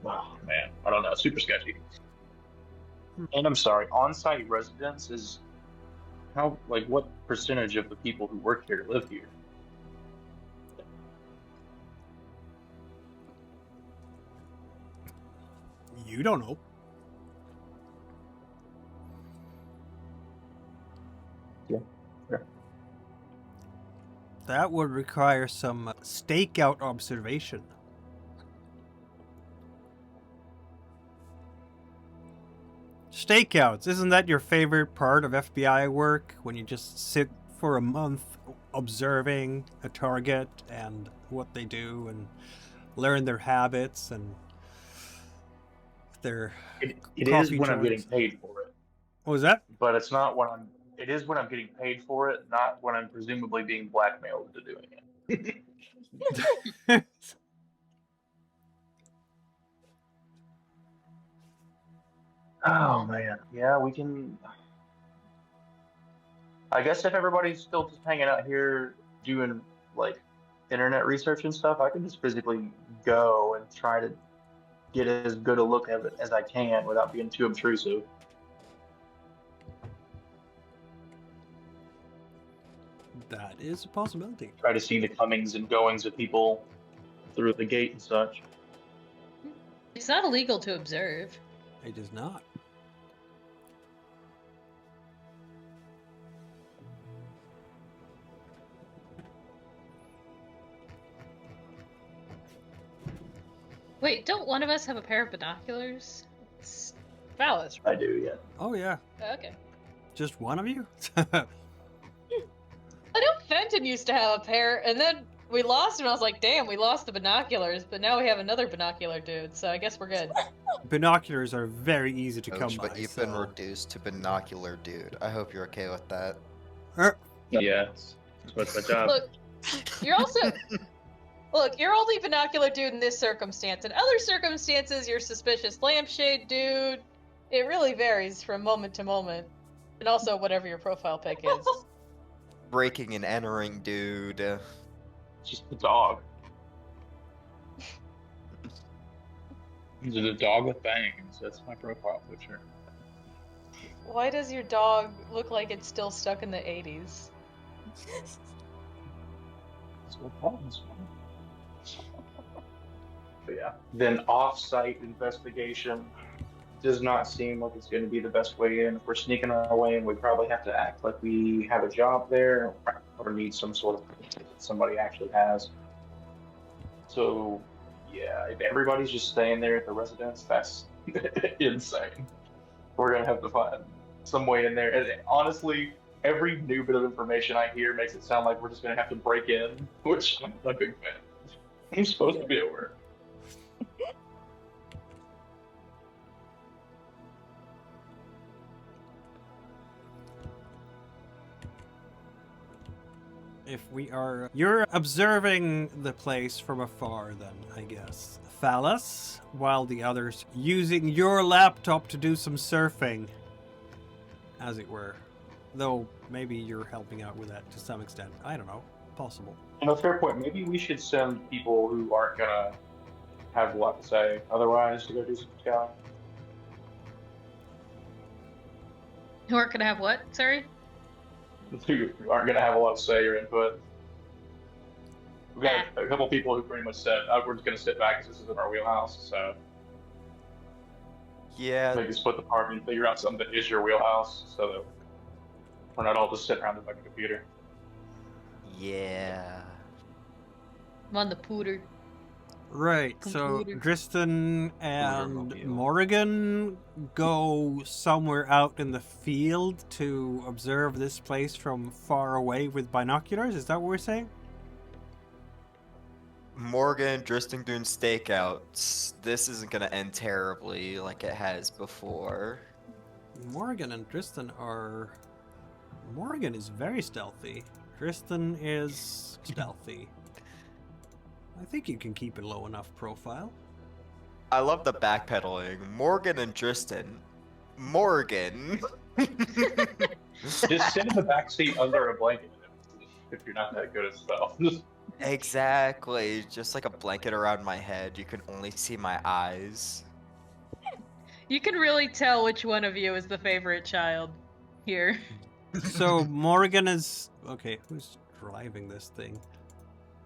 Oh man, I don't know, super sketchy. And I'm sorry, on-site residence is how, like, what percentage of the people who work here live here? You don't know. Yeah. That would require some stakeout observation. Stakeouts, isn't that your favorite part of FBI work? When you just sit for a month observing a target and what they do and learn their habits and their It is coffee when I'm getting joints. paid for it, What was that? but it's not when I'm. It is when I'm getting paid for it, not when I'm presumably being blackmailed into doing it. Oh man, yeah, we can. I guess if everybody's still just hanging out here doing like internet research and stuff, I can just physically go and try to get as good a look at it as I can without being too obtrusive. That is a possibility. Try to see the comings and goings of people through the gate and such. It's not illegal to observe. It is not. Wait, don't one of us have a pair of binoculars? It's Phallus, I right? do, yeah. Oh yeah. Okay. Just one of you? I know Fenton used to have a pair, and then we lost him. I was like, damn, we lost the binoculars, but now we have another binocular dude, so I guess we're good. Binoculars are very easy to come Coach, by. but you've been reduced to binocular dude. I hope you're okay with that. Yeah, that's my job. Look, you're also... Look, you're only binocular dude in this circumstance. In other circumstances, you're suspicious lampshade dude. It really varies from moment to moment. And also whatever your profile pic is. Breaking and entering dude. Just the dog. He's a dog with bangs. That's my profile picture. Why does your dog look like it's still stuck in the 80s? That's what problems. But yeah, then off-site investigation does not seem like it's going to be the best way in. If we're sneaking our way in, we probably have to act like we have a job there or need some sort of that somebody actually has. So yeah, if everybody's just staying there at the residence, that's insane. We're going to have to find some way in there. And honestly, every new bit of information I hear makes it sound like we're just going to have to break in, which I'm not a big fan. I'm supposed to be at work. If we are... You're observing the place from afar then, I guess. Phallus, while the others using your laptop to do some surfing, as it were. Though, maybe you're helping out with that to some extent. I don't know. Possible. And a fair point, maybe we should send people who aren't going to have a lot to say otherwise to go do some scouting. Who aren't gonna have what? Sorry? Who aren't going to have a lot to say or input. We've got a couple people who pretty much said, we're just going to sit back because this isn't our wheelhouse, so Yeah, maybe split the party and figure out something that is your wheelhouse so that we're not all just sitting around like a computer. yeah. I'm on the pooter. Right, so Computer. Dristan and Mobile. Morrigan go somewhere out in the field to observe this place from far away with binoculars. Is that what we're saying? Morgan, Dristan doing stakeouts. This isn't gonna end terribly like it has before. Morrigan and Dristan are... Morrigan is very stealthy. Dristan is stealthy. I think you can keep it low enough profile. I love the backpedaling. Morgan and Dristan. Morgan. Just sit in the backseat under a blanket if you're not that good at stealth. Exactly. Just like a blanket around my head. You can only see my eyes. You can really tell which one of you is the favorite child here. So Morrigan is... Okay, who's driving this thing?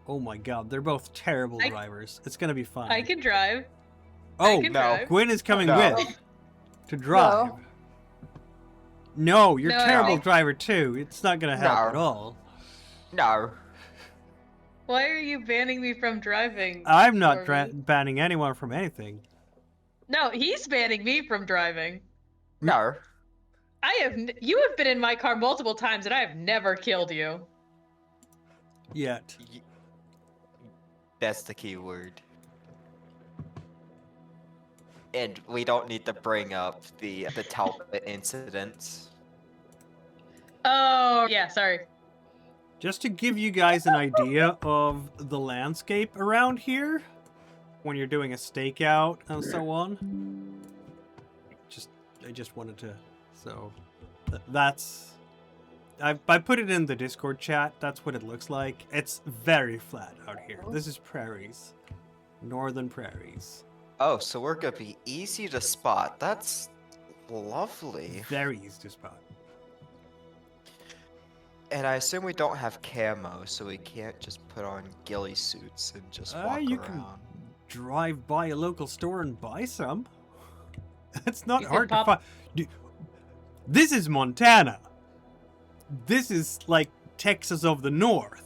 Oh my god, they're both terrible I- drivers. It's gonna be fine. I can drive. Oh, can no. drive. Gwyn is coming No. with to drive. No, you're a No, terrible I- driver too. It's not gonna help No. at all. No. Why are you banning me from driving? I'm not Corby? banning anyone from anything. No, he's banning me from driving. No. You have been in my car multiple times and I have never killed you. Yet. That's the key word. And we don't need to bring up the Talbot incident. Oh, yeah, sorry. Just to give you guys an idea of the landscape around here, when you're doing a stakeout and so on. I just wanted to, so that's, I put it in the Discord chat. That's what it looks like. It's very flat out here. This is prairies, northern prairies. Oh, so we're gonna be easy to spot. That's lovely. Very easy to spot. And I assume we don't have camo, so we can't just put on ghillie suits and just walk You around. can drive by a local store and buy some. It's not You can hard to pop- find. This is Montana. This is like Texas of the North.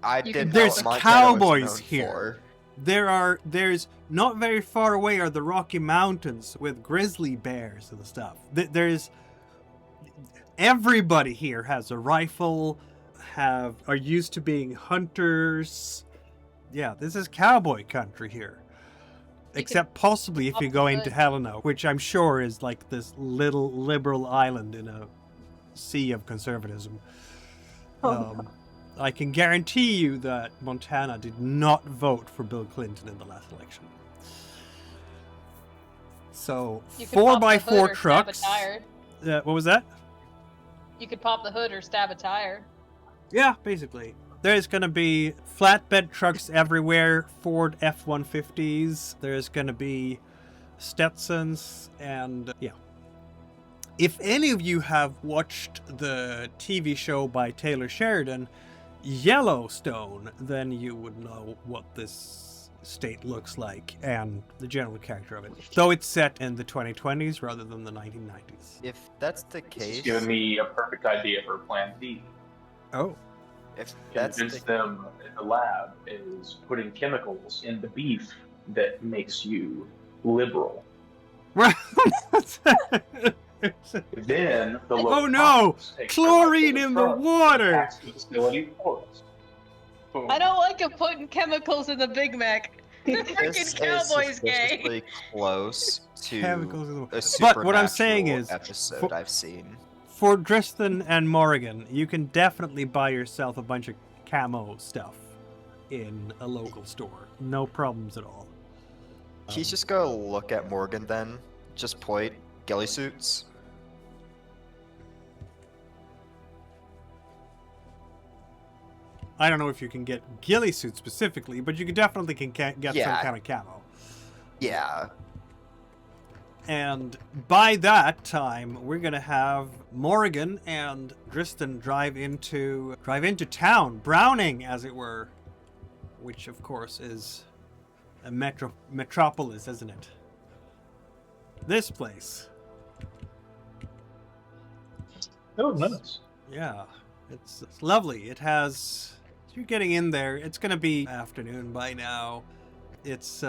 I You did can- know There's what Montana was cowboys known here. for. There's not very far away are the Rocky Mountains with grizzly bears and stuff. There's everybody here has a rifle, are used to being hunters. Yeah, this is cowboy country here. You Except possibly if pop you the go into hood. Helena, which I'm sure is like this little liberal island in a sea of conservatism. I can guarantee you that Montana did not vote for Bill Clinton in the last election. So, You could pop the hood 4x4 or trucks. Stab a tire. What was that? You could pop the hood or stab a tire. Yeah, basically. There's going to be flatbed trucks everywhere, Ford F-150s. There's going to be Stetsons, and yeah. If any of you have watched the TV show by Taylor Sheridan, Yellowstone, then you would know what this state looks like and the general character of it. Though it's set in the 2020s rather than the 1990s. If that's the This is case, giving me a perfect idea for Plan B. Oh. if that's Convince the, them in the lab is putting chemicals in the beef that makes you liberal. Then the local Oh no! cops take Chlorine the in the truck water! and tax the facility for us. Boom. I don't like him putting chemicals in the Big Mac. The this freaking is cowboy's gay. suspiciously close to Chemicals in the a water. supernatural But what I'm saying is, episode for- I've seen. For Dristan and Morrigan, you can definitely buy yourself a bunch of camo stuff in a local store. No problems at all. He's just gonna look at Morgan then, just point, ghillie suits. I don't know if you can get ghillie suits specifically, but you can definitely get Yeah. some kind of camo. Yeah. And by that time, we're gonna have Morrigan and Dristan drive into town, Browning, as it were, which of course is a metropolis, isn't it? This place, Oh, nice. yeah, it's lovely. It has. You're getting in there. It's gonna be afternoon by now. It's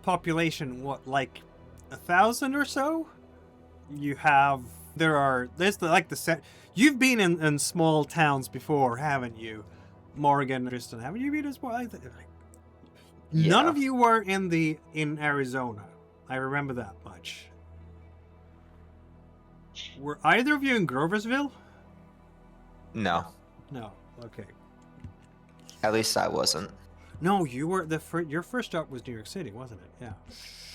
population, what, like 1,000 or so? You've been in small towns before, haven't you? Morgan, Tristan, haven't you been as well? None Yeah. of you were in Arizona. I remember that much. Were either of you in Groversville? No, No. Okay. at least I wasn't. No, you were your first stop was New York City, wasn't it? Yeah.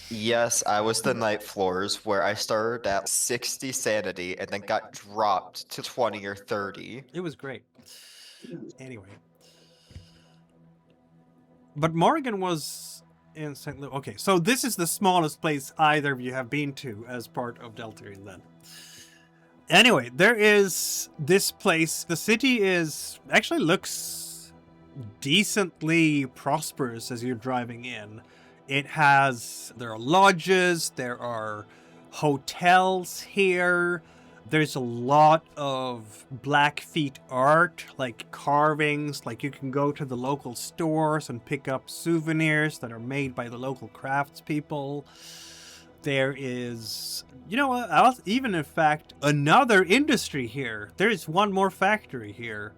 Yes, I was the night floors where I started at 60 sanity and then got dropped to 20 or 30. It was great. Anyway. But Morgan was in St. Louis. Okay, so this is the smallest place either of you have been to as part of Deltarune then. Anyway, there is this place. The city actually looks decently prosperous as you're driving in. There are lodges, there are hotels here. There's a lot of Blackfeet art, like carvings, like you can go to the local stores and pick up souvenirs that are made by the local craftspeople. There is, even in fact, another industry here. There's one more factory here.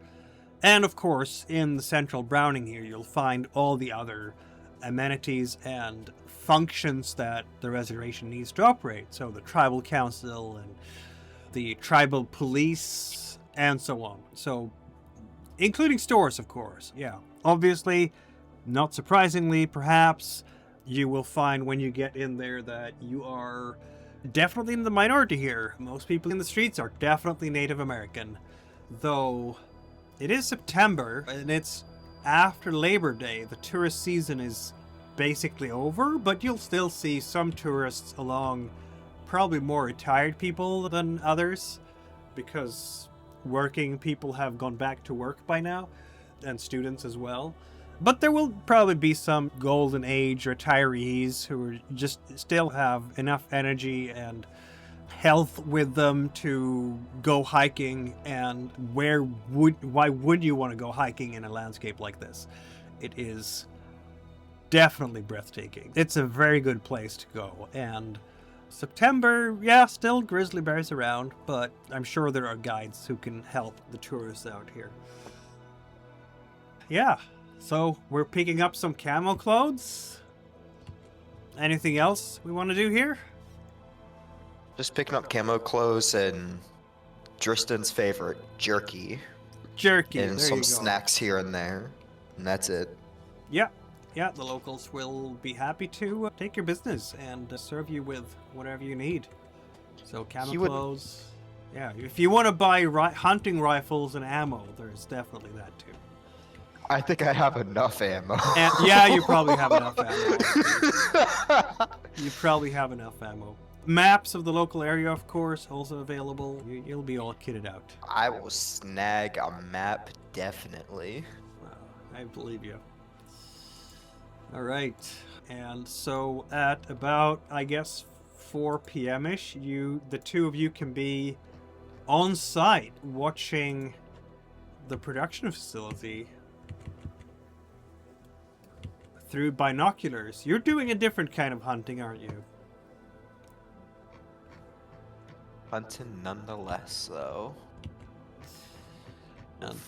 And of course, in the central Browning here, you'll find all the other amenities and functions that the reservation needs to operate. So the tribal council and the tribal police and so on. So, including stores, of course. Yeah. Obviously, not surprisingly, perhaps, you will find when you get in there that you are definitely in the minority here. Most people in the streets are definitely Native American. Though, it is September, and it's after Labor Day. The tourist season is basically over, but you'll still see some tourists along, probably more retired people than others, because working people have gone back to work by now, and students as well. But there will probably be some golden age retirees who are just still have enough energy and health with them to go hiking. And why would you want to go hiking in a landscape like this? It is definitely breathtaking. It's a very good place to go. And September, yeah, still grizzly bears around, but I'm sure there are guides who can help the tourists out here. Yeah, so we're picking up some camo clothes. Anything else we want to do here? Just picking up camo clothes and Tristan's favorite, jerky. Jerky, And there some you go. snacks here and there. And that's it. Yeah, the locals will be happy to take your business and serve you with whatever you need. So camo clothes. Yeah, if you want to buy hunting rifles and ammo, there's definitely that too. I think I have enough ammo. And, yeah, you probably have enough ammo. You probably have enough ammo. Maps of the local area, of course, also available. You'll be all kitted out. I will snag a map, definitely. I believe you. All right. And so at about, I guess, 4 p.m.-ish, the two of you can be on site watching the production facility through binoculars. You're doing a different kind of hunting, aren't you? Hunting nonetheless, though. And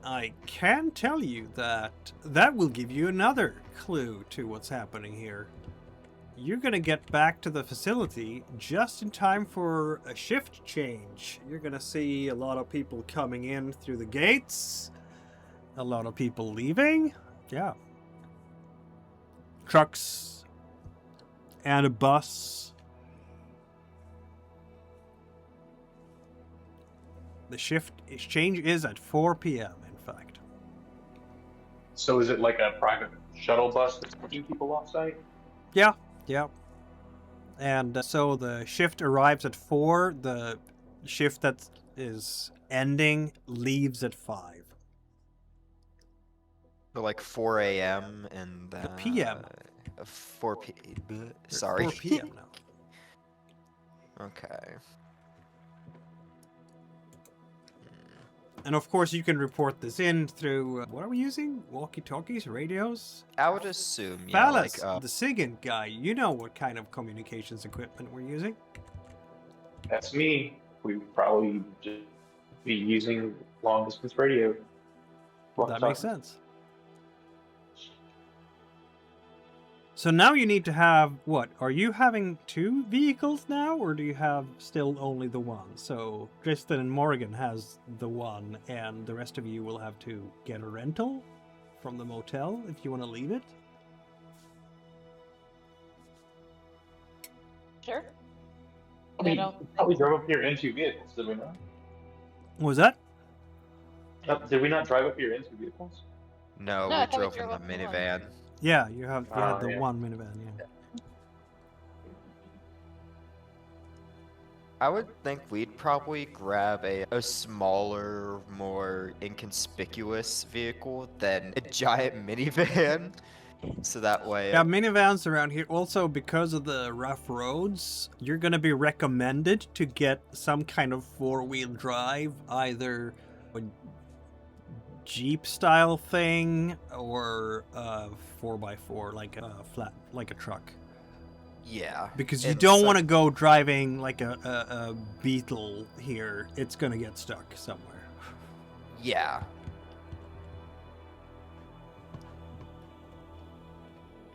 I can tell you that will give you another clue to what's happening here. You're going to get back to the facility just in time for a shift change. You're going to see a lot of people coming in through the gates, a lot of people leaving. Yeah. Trucks and a bus. The shift exchange is at 4 p.m., in fact. So is it like a private shuttle bus that's picking people off site? Yeah. And so the shift arrives at 4. The shift that is ending leaves at 5. So like 4 a.m. and PM. 4 p.m. Sorry. 4 p.m. now. Okay. And of course, you can report this in through, what are we using? Walkie-talkies, radios? I would assume, yeah, Phallus, like, the SIGINT guy, you know what kind of communications equipment we're using? That's me. We would probably just be using long distance radio. That makes sense. So now you need to have, what, are you having 2 vehicles now, or do you have still only the one? So Tristan and Morgan has the one, and the rest of you will have to get a rental from the motel if you want to leave it? Sure. We I don't probably drove up here in 2 vehicles, did we not? What was that? Did we not drive up here in 2 vehicles? no, No, I we thought we drove in drove the up in one. minivan. Yeah, you had the yeah. one minivan, yeah. I would think we'd probably grab a smaller, more inconspicuous vehicle than a giant minivan. So that way, Yeah, minivans around here, also because of the rough roads, you're going to be recommended to get some kind of 4-wheel drive, either a Jeep style thing or a 4x4, like a flat, like a truck. yeah. Because you and don't so- want to go driving like a Beetle here. It's going to get stuck somewhere. Yeah.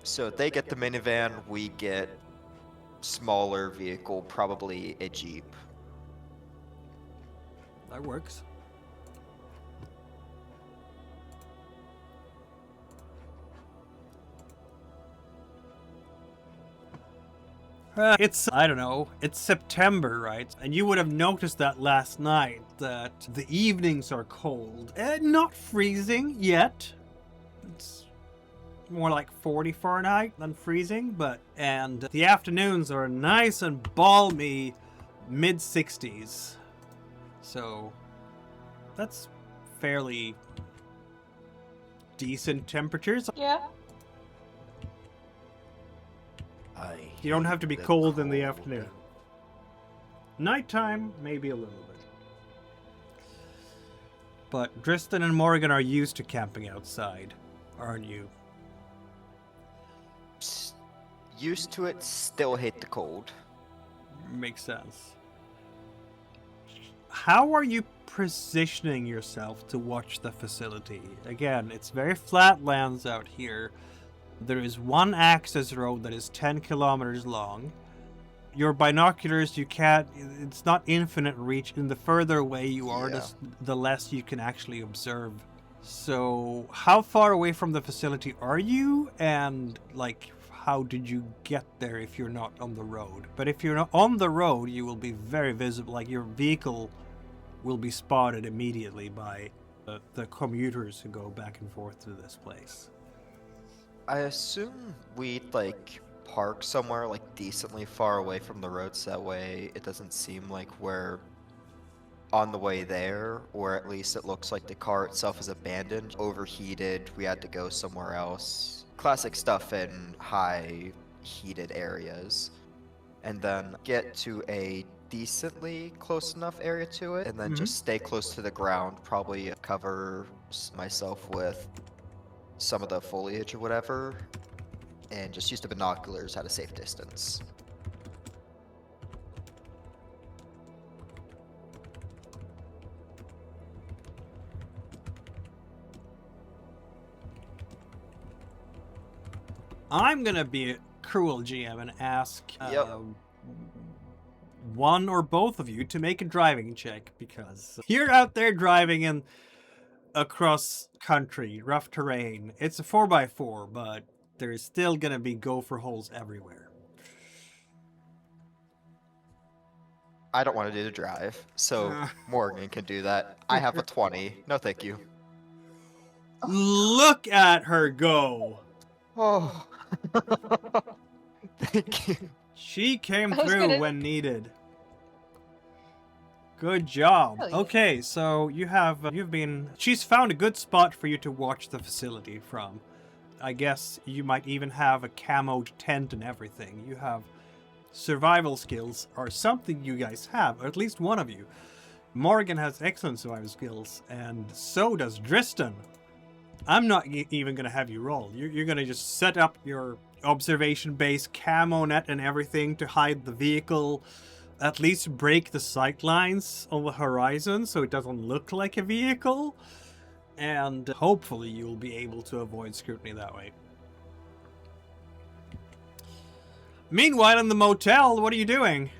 So if they get the minivan, we get smaller vehicle, probably a Jeep. That works. It's, I don't know, it's September, right? And you would have noticed that last night, that the evenings are cold. Not freezing yet. It's more like 40 Fahrenheit than freezing, and the afternoons are nice and balmy mid-60s. So that's fairly decent temperatures. Yeah. You don't have to be cold in the afternoon. Nighttime, maybe a little bit. But Tristan and Morgan are used to camping outside, aren't you? Used to it, still hate the cold. Makes sense. How are you positioning yourself to watch the facility? Again, it's very flat lands out here. There is one access road that is 10 kilometers long. Your binoculars, you can't, it's not infinite reach, and the further away you are, Yeah. the less you can actually observe. So, how far away from the facility are you? And, like, how did you get there if you're not on the road? But if you're not on the road, you will be very visible, like, your vehicle will be spotted immediately by the commuters who go back and forth to this place. I assume we'd like park somewhere like decently far away from the road so that way it doesn't seem like we're on the way there, or at least it looks like the car itself is abandoned, overheated, we had to go somewhere else. Classic stuff in high heated areas. And then get to a decently close enough area to it, and then just stay close to the ground, probably cover myself with some of the foliage or whatever, and just use the binoculars at a safe distance. I'm gonna be a cruel GM and ask Yep. one or both of you to make a driving check, because you're out there driving in across country, rough terrain. It's a 4x4, but there's still gonna be gopher holes everywhere. I don't want to do the drive, so Morgan can do that. I have a 20. No, thank you. Look at her go! Oh. Thank you. She came I was through gonna- when needed. Good job. Hell yeah. Okay, so she's found a good spot for you to watch the facility from. I guess you might even have a camoed tent and everything. You have survival skills, or something you guys have, or at least one of you. Morgan has excellent survival skills, and so does Dristan. I'm not even going to have you roll. You're going to just set up your observation base, camo net and everything to hide the vehicle, at least break the sight lines on the horizon so it doesn't look like a vehicle, and hopefully you'll be able to avoid scrutiny that way. Meanwhile, in the motel, what are you doing?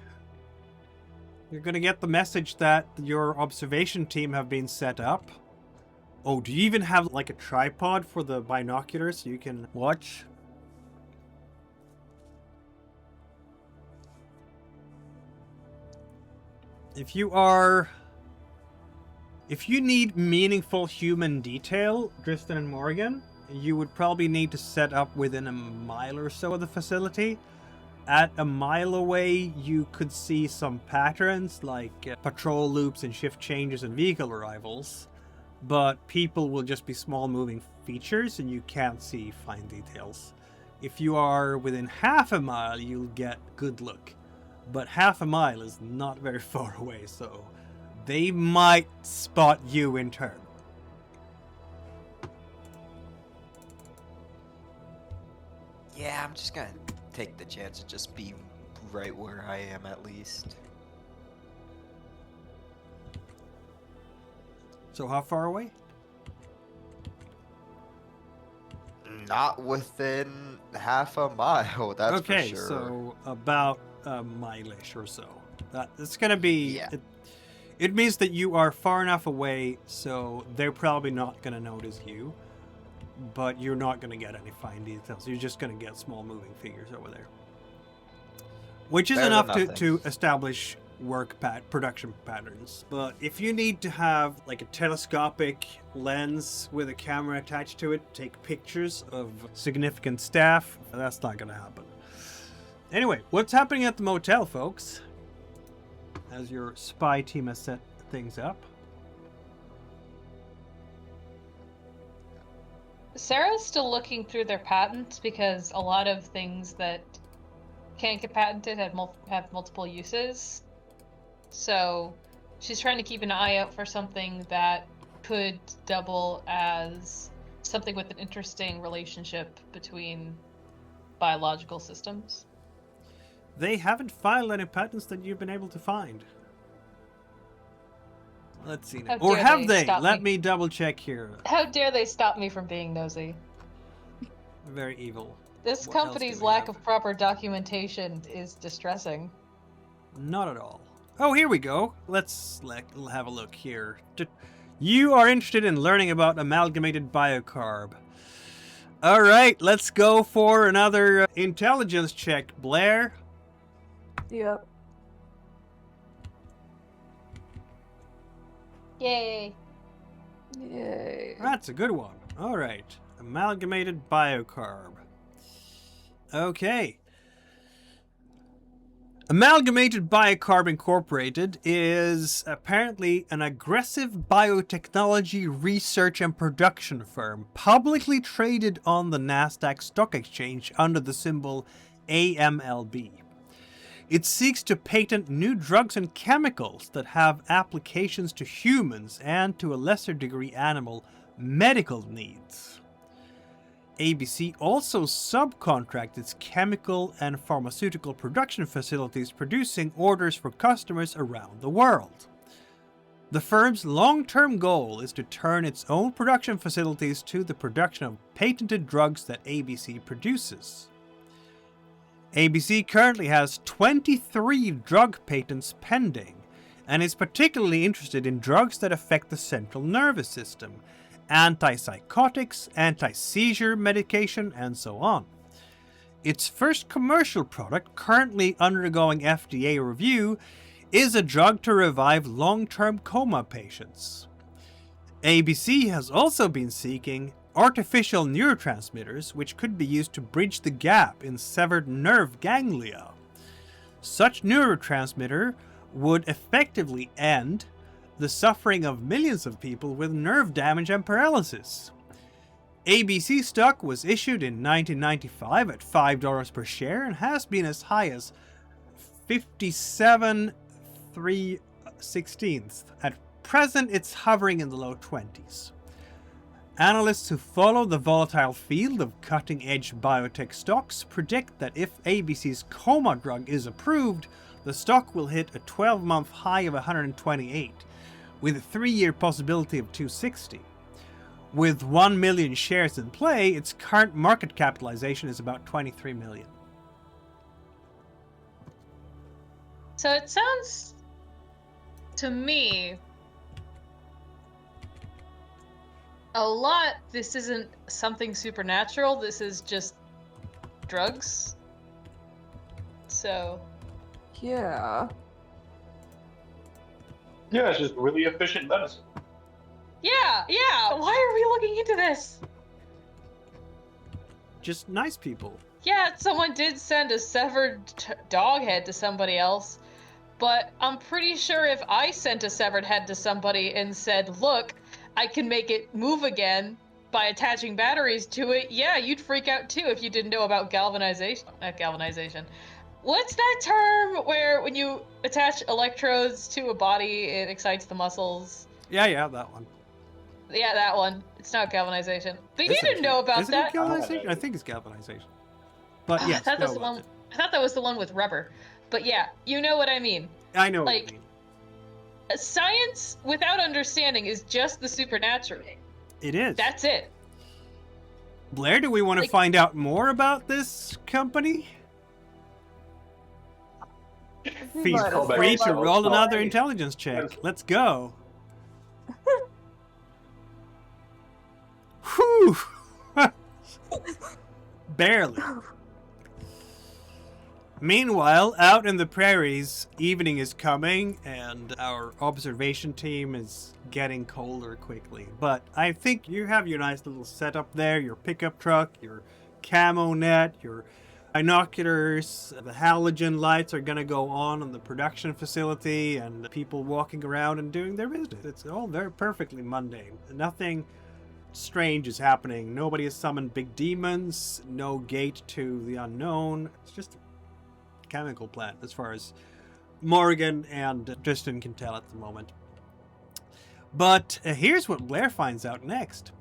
You're going to get the message that your observation team have been set up. Oh, do you even have like a tripod for the binoculars so you can watch? If you need meaningful human detail, Dristan and Morgan, you would probably need to set up within a mile or so of the facility. At a mile away, you could see some patterns like patrol loops and shift changes and vehicle arrivals. But people will just be small moving features and you can't see fine details. If you are within half a mile, you'll get good look. But half a mile is not very far away, so they might spot you in turn. Yeah, I'm just gonna take the chance and just be right where I am at least. So how far away? Not within half a mile, that's Okay, for sure. so about a mile-ish or so. It's gonna be... Yeah. It means that you are far enough away, so they're probably not gonna notice you. But you're not gonna get any fine details. You're just gonna get small moving figures over there. Which is Better than enough to nothing. establish production patterns. But if you need to have like a telescopic lens with a camera attached to it, take pictures of significant staff, that's not gonna happen. Anyway, what's happening at the motel, folks? As your spy team has set things up. Sarah's still looking through their patents because a lot of things that can't get patented have multiple uses. So she's trying to keep an eye out for something that could double as something with an interesting relationship between biological systems. They haven't filed any patents that you've been able to find. Let's see now. How Or dare have they they? stop Let me. me double check here. How dare they stop me from being nosy? Very evil. This What else do company's we lack have? of proper documentation is distressing. Not at all. Oh, here we go. Let's have a look here. You are interested in learning about Amalgamated Bio Carb. Alright, let's go for another intelligence check, Blair. Yep. Yay. Yay. That's a good one. Alright, Amalgamated Bio Carb. Okay. Amalgamated Bio Carb Incorporated is apparently an aggressive biotechnology research and production firm publicly traded on the Nasdaq Stock Exchange under the symbol AMLB. It seeks to patent new drugs and chemicals that have applications to humans and, to a lesser degree, animal medical needs. ABC also subcontracts its chemical and pharmaceutical production facilities, producing orders for customers around the world. The firm's long-term goal is to turn its own production facilities to the production of patented drugs that ABC produces. ABC currently has 23 drug patents pending, and is particularly interested in drugs that affect the central nervous system, antipsychotics, anti-seizure medication, and so on. Its first commercial product, currently undergoing FDA review, is a drug to revive long-term coma patients. ABC has also been seeking artificial neurotransmitters which could be used to bridge the gap in severed nerve ganglia. Such neurotransmitter would effectively end the suffering of millions of people with nerve damage and paralysis. ABC stock was issued in 1995 at $5 per share and has been as high as 57 16th. At present, it's hovering in the low 20s. Analysts who follow the volatile field of cutting-edge biotech stocks predict that if ABC's coma drug is approved, the stock will hit a 12-month high of 128, with a 3-year possibility of 260. With 1 million shares in play, its current market capitalization is about 23 million. So it sounds to me a lot. This isn't something supernatural. This is just drugs. So Yeah. Yeah, it's just really efficient medicine. yeah. Why are we looking into this? Just nice people. Yeah, someone did send a severed dog head to somebody else, but I'm pretty sure if I sent a severed head to somebody and said, look, I can make it move again by attaching batteries to it, yeah, you'd freak out too if you didn't know about galvanization. Not galvanization. What's that term where when you attach electrodes to a body, it excites the muscles? Yeah, that one. Yeah, that one. It's not galvanization. But you Is it? didn't know about Isn't that. it galvanization? I think it's galvanization. But yes, I thought that was go the with one. it. I thought that was the one with rubber. But yeah, you know what I mean. I know what like- you mean. Science without understanding is just the supernatural. It is. That's it. Blair, do we want to like- find out more about this company? Feel Might as free well. to roll another Right. intelligence check. Let's go. Whew. Barely. Meanwhile, out in the prairies, evening is coming and our observation team is getting colder quickly. But I think you have your nice little setup there, your pickup truck, your camo net, your binoculars, the halogen lights are going to go on the production facility and people walking around and doing their business. It's all very perfectly mundane. Nothing strange is happening. Nobody has summoned big demons, no gate to the unknown. It's just a chemical plant as far as Morgan and Tristan can tell at the moment. But here's what Blair finds out next.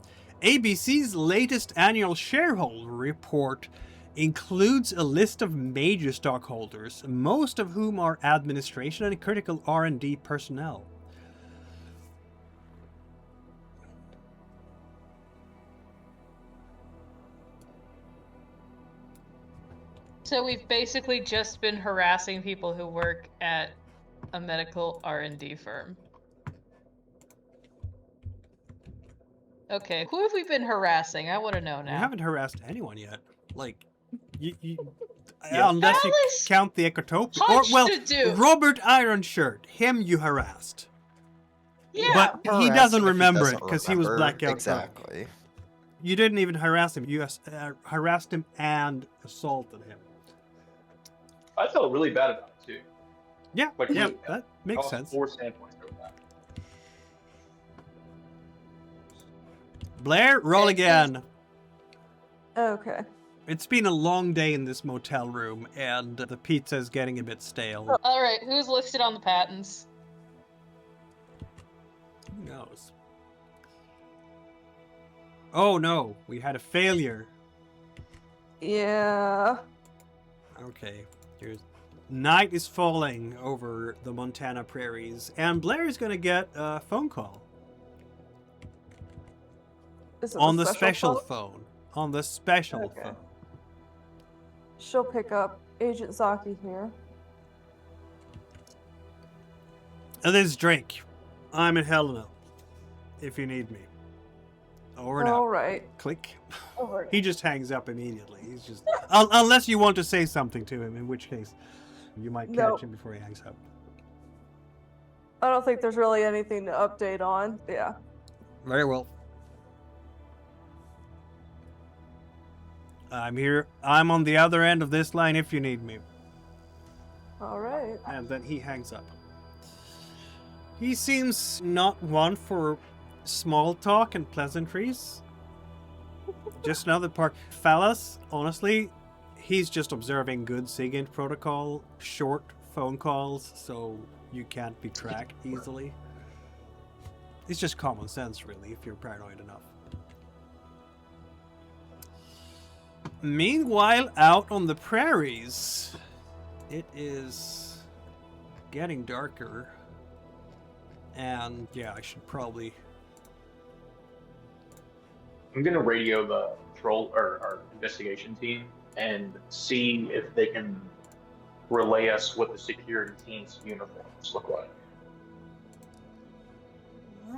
ABC's latest annual shareholder report includes a list of major stockholders, most of whom are administration and critical R&D personnel. So we've basically just been harassing people who work at a medical R&D firm. Okay, who have we been harassing? I want to know We now. haven't harassed anyone yet. Like, you Yeah. unless you Alice count the Ecotopia. Or, punched well, a dude. Robert Ironshirt. Him you harassed. Yeah. But he Harassing doesn't if he remember it doesn't because he was remember. blackout drunk. Exactly. You didn't even harass him. You harassed him and assaulted him. I felt really bad about it too. Yeah, Like, yeah, really, that makes I sense. 4 standpoints over that. Blair, roll Okay. again. Okay. It's been a long day in this motel room, and the pizza's getting a bit stale. All right, who's listed on the patents? Who knows? Oh no, we had a failure. Yeah. Okay, here's... Night is falling over the Montana prairies, and Blair is going to get a phone call. Is it On the special phone? phone. On the special Okay. phone. She'll pick up. Agent Zaki here. This is Drake. I'm in Helena. If you need me. Over and All out. right. Click. Over. He just hangs up immediately. He's just... unless you want to say something to him, in which case you might catch Nope. him before he hangs up. I don't think there's really anything to update on. Yeah. Very well. I'm here. I'm on the other end of this line if you need me. All right. And then he hangs up. He seems not one for small talk and pleasantries. Just another part. Fellas, honestly, he's just observing good SIGINT protocol, short phone calls, so you can't be tracked easily. It's just common sense, really, if you're paranoid enough. Meanwhile, out on the prairies, it is getting darker. And yeah, I should probably... I'm gonna radio the patrol or our investigation team and see if they can relay us what the security team's uniforms look like.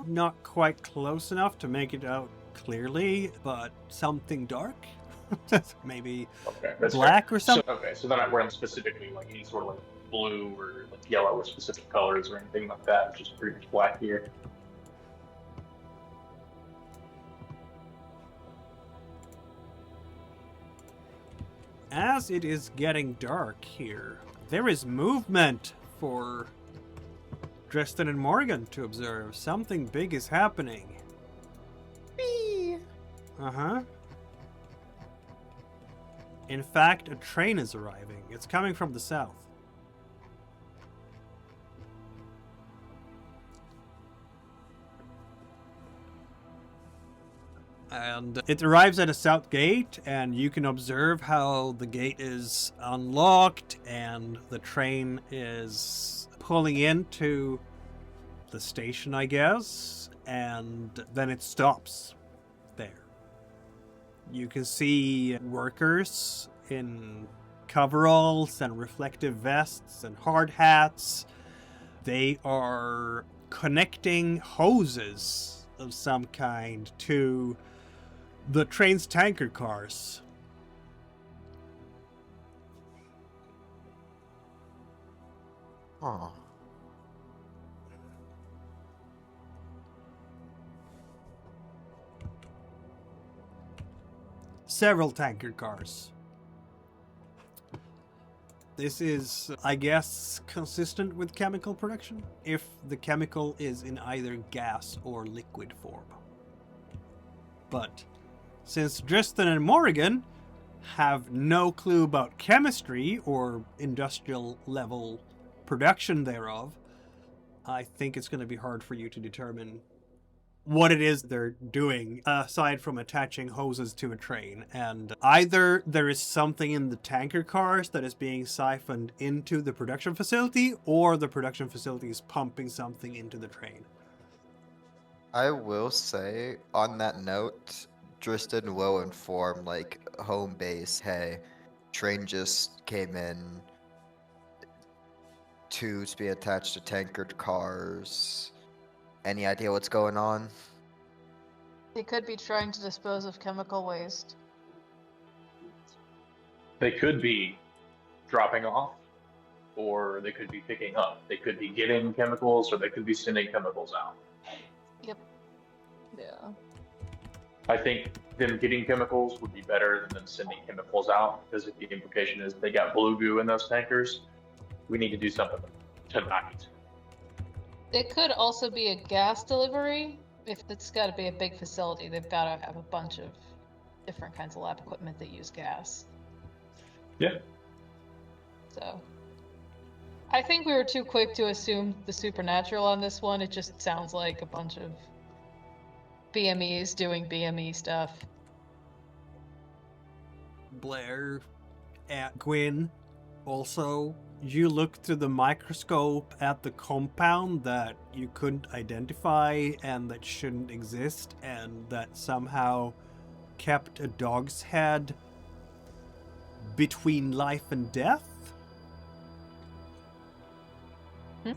Not quite close enough to make it out clearly, but something dark? Maybe Okay, that's black fair. or something? So they're not wearing specifically like any sort of like blue or like yellow or specific colors or anything like that. Just pretty much black here. As it is getting dark here, there is movement for Dresden and Morgan to observe. Something big is happening. Whee! Uh-huh. In fact, a train is arriving. It's coming from the south. And it arrives at a south gate, and you can observe how the gate is unlocked and the train is pulling into the station, I guess, and then it stops there. You can see workers in coveralls and reflective vests and hard hats. They are connecting hoses of some kind to the train's tanker cars. Oh. Several tanker cars. This is, I guess, consistent with chemical production, if the chemical is in either gas or liquid form. But since Dresden and Morrigan have no clue about chemistry or industrial level production thereof, I think it's going to be hard for you to determine what it is they're doing, aside from attaching hoses to a train. And either there is something in the tanker cars that is being siphoned into the production facility, or the production facility is pumping something into the train. I will say, on that note, Dristan will inform, like, home base, hey, train just came in, to be attached to tankered cars. Any idea what's going on? They could be trying to dispose of chemical waste. They could be dropping off, or they could be picking up. They could be getting chemicals, or they could be sending chemicals out. Yep. Yeah. I think them getting chemicals would be better than them sending chemicals out, because if the implication is they got blue goo in those tankers, we need to do something tonight. It could also be a gas delivery. If it's got to be a big facility, they've got to have a bunch of different kinds of lab equipment that use gas. Yeah. So, I think we were too quick to assume the supernatural on this one. It just sounds like a bunch of BMEs doing BME stuff. Blair at Gwyn. Also, you look through the microscope at the compound that you couldn't identify and that shouldn't exist, and that somehow kept a dog's head between life and death.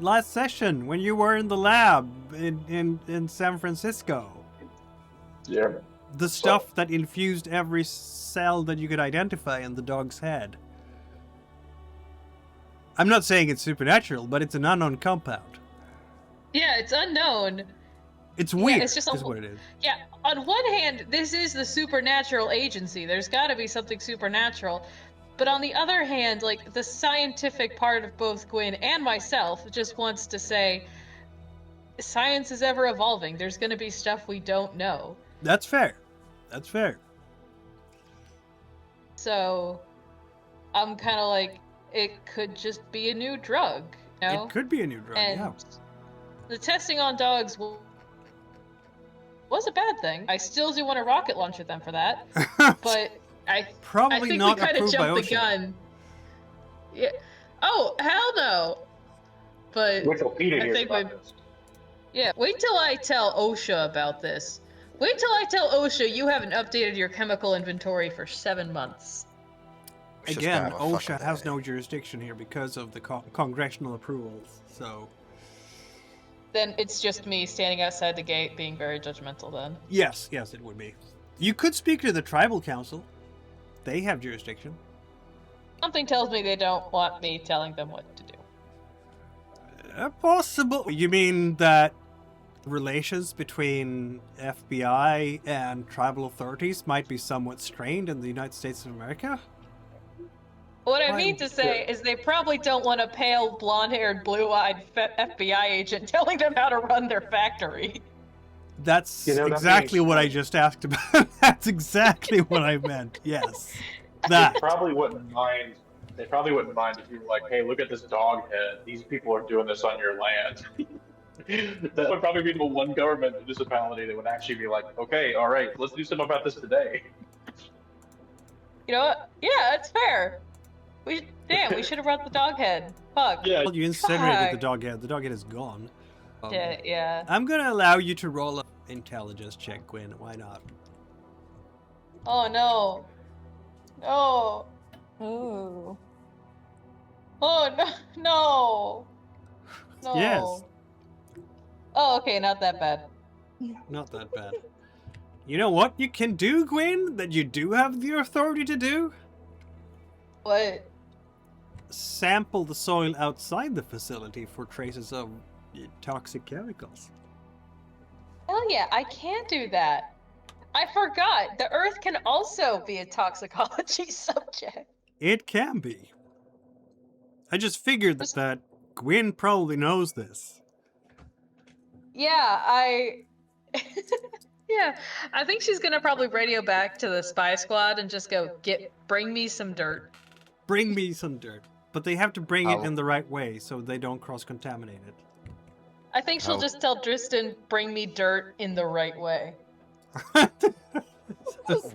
Last session, when you were in the lab in San Francisco. Yeah. The stuff that infused every cell that you could identify in the dog's head. I'm not saying it's supernatural, but it's an unknown compound. Yeah, it's unknown. It's weird, it's just is what it is. Yeah, on one hand, this is the supernatural agency. There's got to be something supernatural. But on the other hand, like, the scientific part of both Gwyn and myself just wants to say, science is ever evolving. There's going to be stuff we don't know. That's fair. That's fair. So, I'm kind of like, it could just be a new drug. You know? It could be a new drug, And yeah. the testing on dogs was a bad thing. I still do want a rocket launch with them for that, but I Probably think not we kind of approved by jumped the OSHA. gun. Yeah. Oh, hell no. But Wikipedia I hears think about this. yeah, wait till I tell OSHA about this. Wait till I tell OSHA you haven't updated your chemical inventory for 7 months. We should Again, have a OSHA fucking has day. no jurisdiction here because of the congressional approvals. So, Then it's just me standing outside the gate being very judgmental then. yes, it would be. You could speak to the tribal council. They have jurisdiction. Something tells me they don't want me telling them what to do. Possible. You mean that relations between FBI and tribal authorities might be somewhat strained in the United States of America? What I Why- mean to say is they probably don't want a pale, blonde-haired, blue-eyed FBI agent telling them how to run their factory. That's You know, that exactly makes what I sense. just asked about. That's exactly what I meant. Yes. That. They probably wouldn't mind. They probably wouldn't mind if you were like, "Hey, look at this dog head. These people are doing this on your land." That would probably be the one government municipality that would actually be like, "Okay, all right, let's do something about this today." You know what? Yeah, that's fair. We should have brought the dog head. Fuck. Yeah. Well, you incinerated the Fuck. dog head. The dog head is gone. Yeah. I'm gonna allow you to roll an intelligence check, Gwyn. Why not? Oh no. No. Oh. Oh no. No. No. Yes. Oh, okay, not that bad. Not that bad. You know what you can do, Gwyn, that you do have the authority to do? What? Sample the soil outside the facility for traces of toxic chemicals. Hell yeah, I can do that. I forgot. The Earth can also be a toxicology subject. It can be. I just figured that Gwyn probably knows this. Yeah, yeah, I think she's gonna probably radio back to the spy squad and just go, bring me some dirt. Bring me some dirt. But they have to bring it How- in the right way so they don't cross-contaminate it. I think she'll Oh. just tell Dristan, bring me dirt in the right way.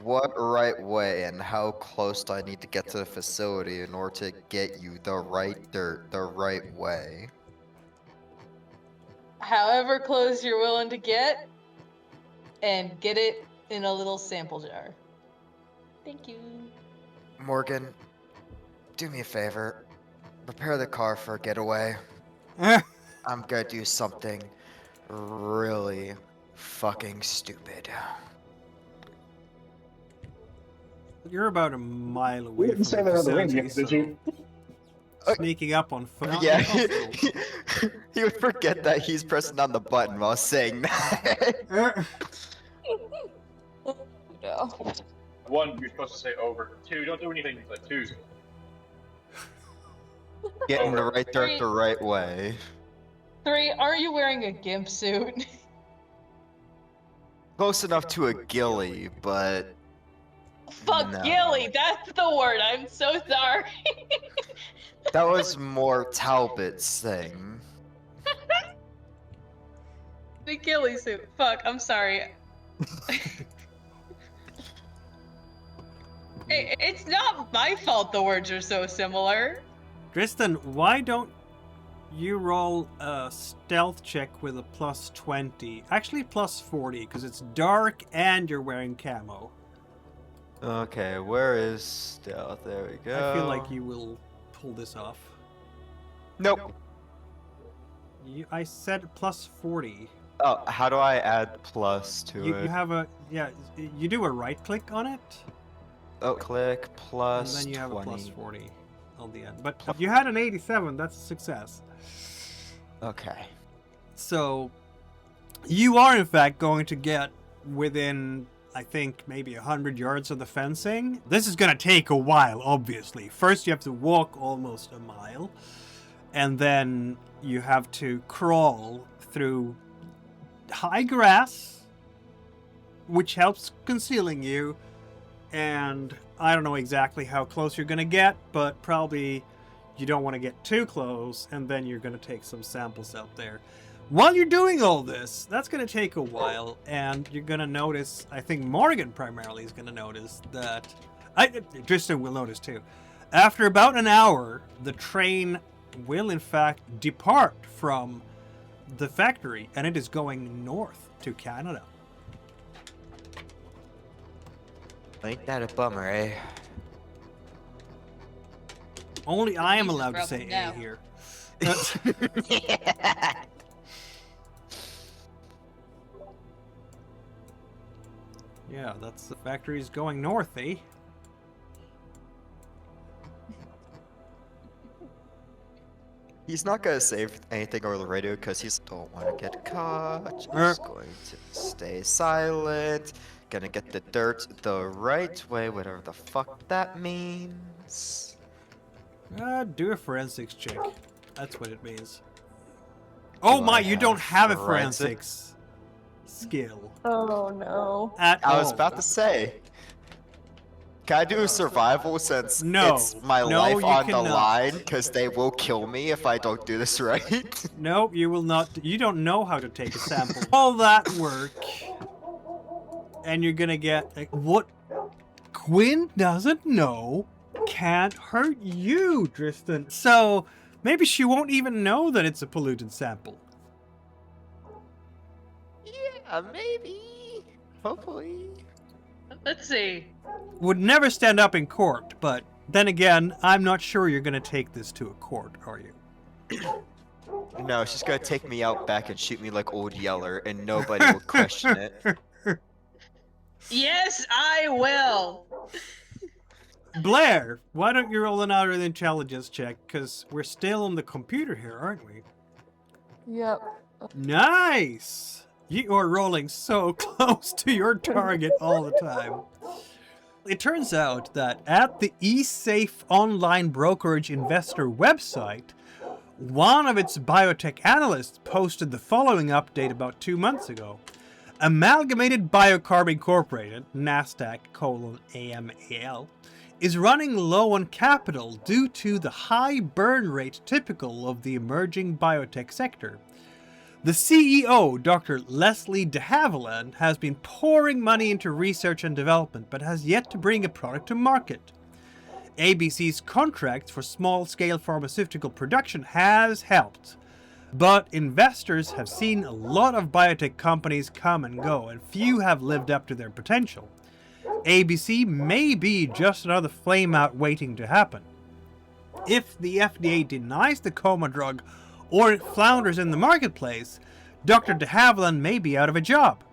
What right way and how close do I need to get to the facility in order to get you the right dirt the right way? However close you're willing to get, and get it in a little sample jar. Thank you. Morgan, do me a favor. Prepare the car for a getaway. I'm gonna do something really fucking stupid. You're about a mile away You from didn't say that on the facility, radio, did you? so sneaking up on foot. Yeah, Impossible. he would forget that he's pressing on the button while saying that. No. One, you're supposed to say over. Two, don't do anything like twos. Getting the right dirt the right way. 3, are you wearing a gimp suit? Close enough to a ghillie, but Fuck No. Gilly, that's the word. I'm so sorry. that was more Talbot's thing. The ghillie suit. Fuck, I'm sorry. It's not my fault the words are so similar. Tristan, why don't you roll a stealth check with a plus 20? Actually, plus 40, because it's dark and you're wearing camo. Okay, where is stealth? There we go. I feel like you will pull this off. Nope. I said plus 40. Oh, how do I add plus to You it? have a, yeah, you do a right click on it, Oh, click and plus then you have 20. a plus 40 on the end. But if you had an 87, that's a success. Okay. So, you are in fact going to get within, I think, maybe 100 yards of the fencing. This is going to take a while, obviously. First, you have to walk almost a mile, and then you have to crawl through high grass, which helps concealing you. And I don't know exactly how close you're going to get, but probably you don't want to get too close, and then you're going to take some samples out there. While you're doing all this, that's going to take a while, and you're going to notice, I think Morgan primarily is going to notice that, Tristan will notice too, after about an hour, the train will in fact depart from the factory, and it is going north to Canada. Ain't that a bummer, eh? Only I am Jesus, allowed to Rob, say no. A here. Yeah, that's the factory's going north, eh? He's not gonna save anything over the radio because he don't want to get caught. He's going to stay silent. Gonna get the dirt the right way, whatever the fuck that means. Do a forensics check. That's what it means. Oh Do my, I you don't have have a forensics? forensics skill Oh no. at all. I was about to say. Can I do a survival since No. it's my No, life you on the cannot. line? Because they will kill me if I don't do this right. Nope, you will not. You don't know how to take a sample. All that work, and you're gonna get what Quinn doesn't know can't hurt you, Tristan. So maybe she won't even know that it's a polluted sample. Yeah, maybe. Hopefully. Let's see. Would never stand up in court, but then again, I'm not sure you're gonna take this to a court, are you? No, she's gonna take me out back and shoot me like Old Yeller, and nobody will question it. Yes, I will. Blair, why don't you roll another intelligence check? Because we're still on the computer here, aren't we? Yep. Nice! You are rolling so close to your target all the time. It turns out that at the eSafe online brokerage investor website, one of its biotech analysts posted the following update about 2 months ago. Amalgamated Bio Carb Incorporated, NASDAQ:AMAL, is running low on capital due to the high burn rate typical of the emerging biotech sector. The CEO, Dr. Leslie de Havilland, has been pouring money into research and development, but has yet to bring a product to market. ABC's contracts for small-scale pharmaceutical production has helped, but investors have seen a lot of biotech companies come and go, and few have lived up to their potential. ABC may be just another flame-out waiting to happen. If the FDA denies the coma drug or it flounders in the marketplace, Dr. de Havilland may be out of a job.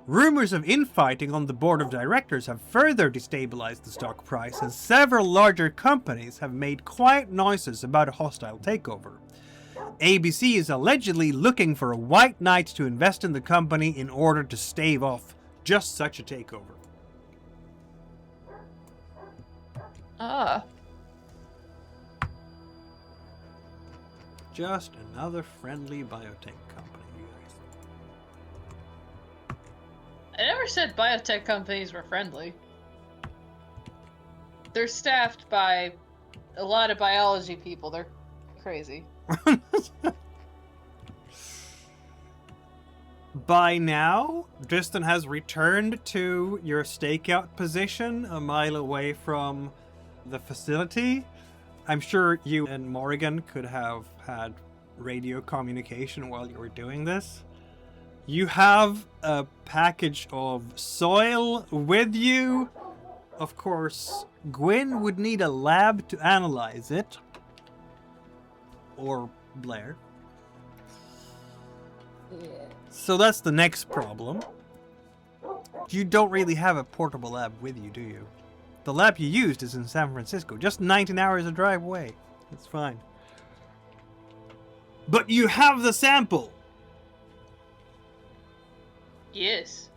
Rumors of infighting on the board of directors have further destabilized the stock price, and several larger companies have made quiet noises about a hostile takeover. ABC is allegedly looking for a white knight to invest in the company in order to stave off just such a takeover. Ah. Just another friendly biotech company, you guys. I never said biotech companies were friendly. They're staffed by a lot of biology people. They're crazy. By now, Tristan has returned to your stakeout position a mile away from the facility. I'm sure you and Morrigan could have had radio communication while you were doing this. You have a package of soil with you. Of course, Gwyn would need a lab to analyze it. Or Blair. Yeah. So that's the next problem. You don't really have a portable lab with you, do you? The lab you used is in San Francisco, just 19 hours of drive away. It's fine. But you have the sample! Yes.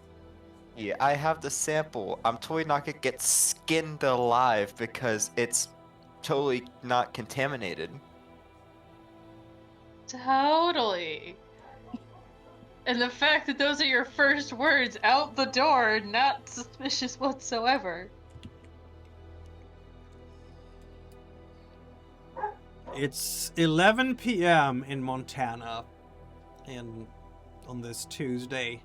Yeah, I have the sample. I'm totally not gonna get skinned alive because it's totally not contaminated. Totally. And the fact that those are your first words out the door, not suspicious whatsoever. It's 11 p.m. in Montana, on this Tuesday,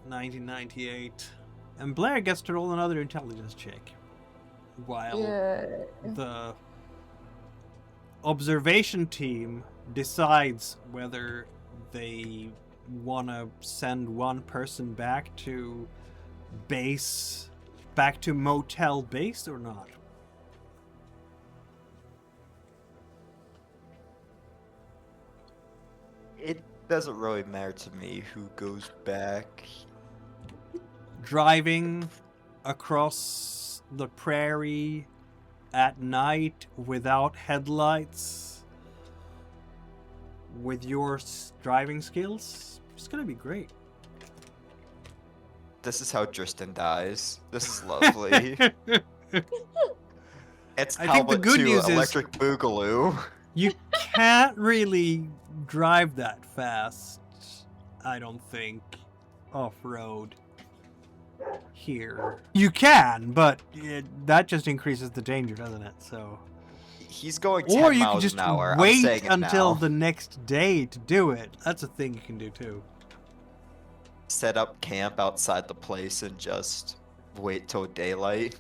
1998, and Blair gets to roll another intelligence check, while the observation team decides whether they want to send one person back to motel base or not. It doesn't really matter to me who goes back. Driving across the prairie at night without headlights with your driving skills, it's gonna be great. This is how Tristan dies. This is lovely. It's I think the Talbot good 2 news is- Electric Boogaloo. You can't really drive that fast, I don't think, off-road here. You can, but that just increases the danger, doesn't it? So, He's going 10 or you can miles just an hour. I'm wait saying it until now. the next day to do it. That's a thing you can do too. Set up camp outside the place and just wait till daylight.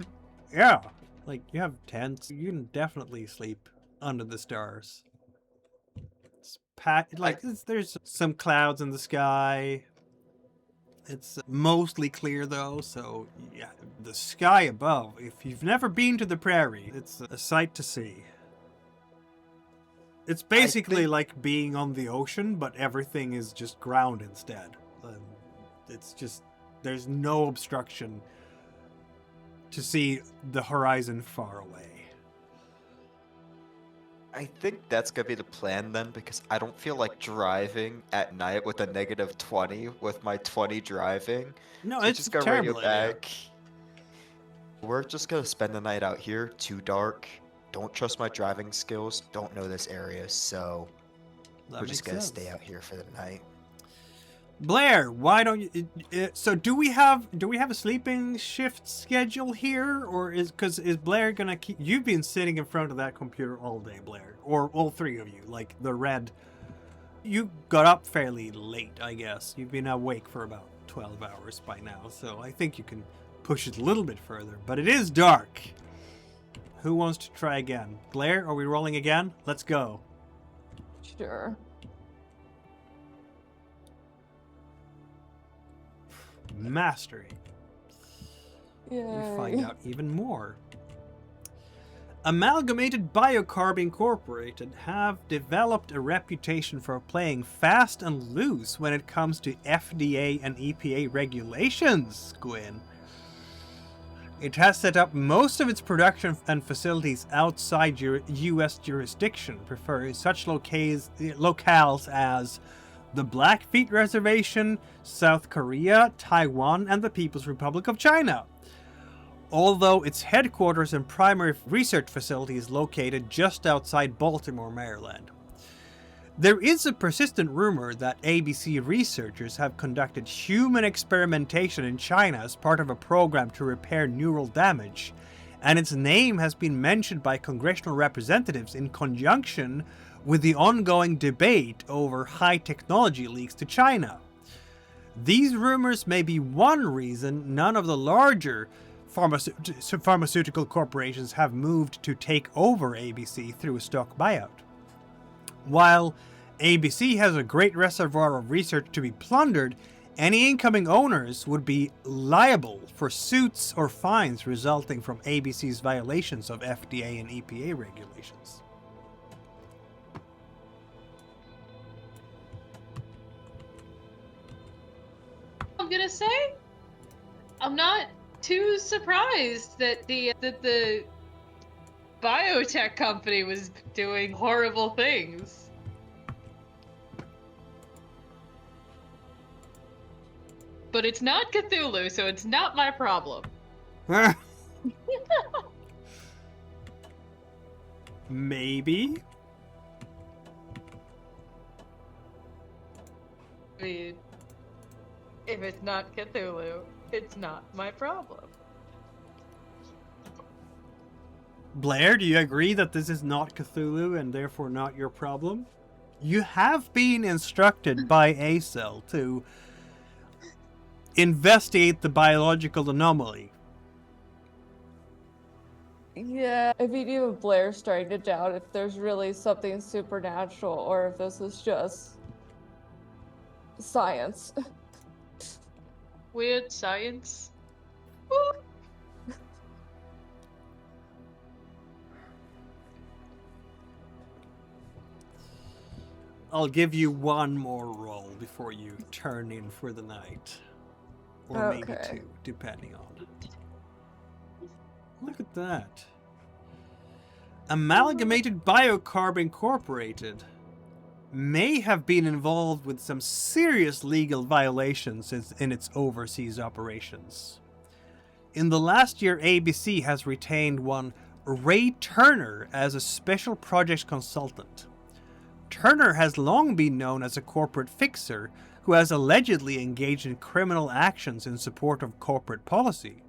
Yeah, like you have tents. You can definitely sleep under the stars. There's some clouds in the sky. It's mostly clear though, so yeah, the sky above, if you've never been to the prairie, it's a sight to see. It's basically like being on the ocean, but everything is just ground instead. It's just, there's no obstruction to see the horizon far away. I think that's gonna be the plan then, because I don't feel like driving at night with a -20 with my 20 driving. No, So it's just a gonna radio terrible idea. back. We're just gonna spend the night out here, too dark. Don't trust my driving skills, don't know this area, so That we're just makes gonna sense. stay out here for the night. Blair, why don't you? So do we have a sleeping shift schedule here, or is Blair gonna keep? You've been sitting in front of that computer all day, Blair, or all three of you, like the red. You got up fairly late, I guess. You've been awake for about 12 hours by now, so I think you can push it a little bit further. But it is dark. Who wants to try again? Blair, are we rolling again? Let's go. Sure. Mastery. Yay. We find out even more. Amalgamated Bio Carb Incorporated have developed a reputation for playing fast and loose when it comes to FDA and EPA regulations, Gwyn. It has set up most of its production and facilities outside US jurisdiction, preferring such locales as the Blackfeet Reservation, South Korea, Taiwan, and the People's Republic of China. Although its headquarters and primary research facility is located just outside Baltimore, Maryland. There is a persistent rumor that ABC researchers have conducted human experimentation in China as part of a program to repair neural damage, and its name has been mentioned by congressional representatives in conjunction with the ongoing debate over high technology leaks to China. These rumors may be one reason none of the larger pharmaceutical corporations have moved to take over ABC through a stock buyout. While ABC has a great reservoir of research to be plundered, any incoming owners would be liable for suits or fines resulting from ABC's violations of FDA and EPA regulations. I'm gonna say, I'm not too surprised that the biotech company was doing horrible things. But it's not Cthulhu, so it's not my problem. Maybe. I mean, if it's not Cthulhu, it's not my problem. Blair, do you agree that this is not Cthulhu and therefore not your problem? You have been instructed by ACEL to investigate the biological anomaly. Yeah, I mean, even Blair's starting to doubt if there's really something supernatural or if this is just science. Weird science. I'll give you one more roll before you turn in for the night. Or maybe Okay. 2, depending on. Look at that. Amalgamated Bio Carb Incorporated may have been involved with some serious legal violations in its overseas operations. In the last year, ABC has retained one Ray Turner as a special projects consultant. Turner has long been known as a corporate fixer who has allegedly engaged in criminal actions in support of corporate policy.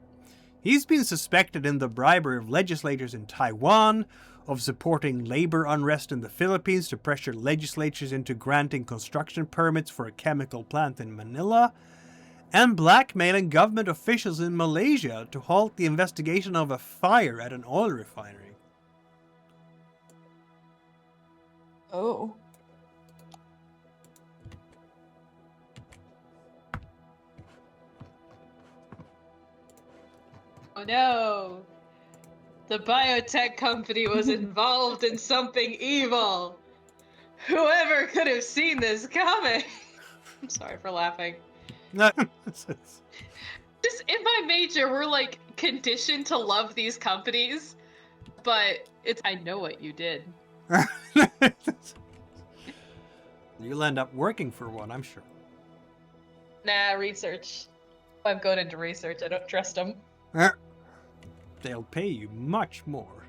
He's been suspected in the bribery of legislators in Taiwan, of supporting labor unrest in the Philippines to pressure legislatures into granting construction permits for a chemical plant in Manila, and blackmailing government officials in Malaysia to halt the investigation of a fire at an oil refinery. Oh. Oh no! The biotech company was involved in something evil! Whoever could have seen this coming? I'm sorry for laughing. No. Just in my major, we're like conditioned to love these companies, but it's I know what you did. You'll end up working for one, I'm sure. Nah, research. I'm going into research. I don't trust them. They'll pay you much more.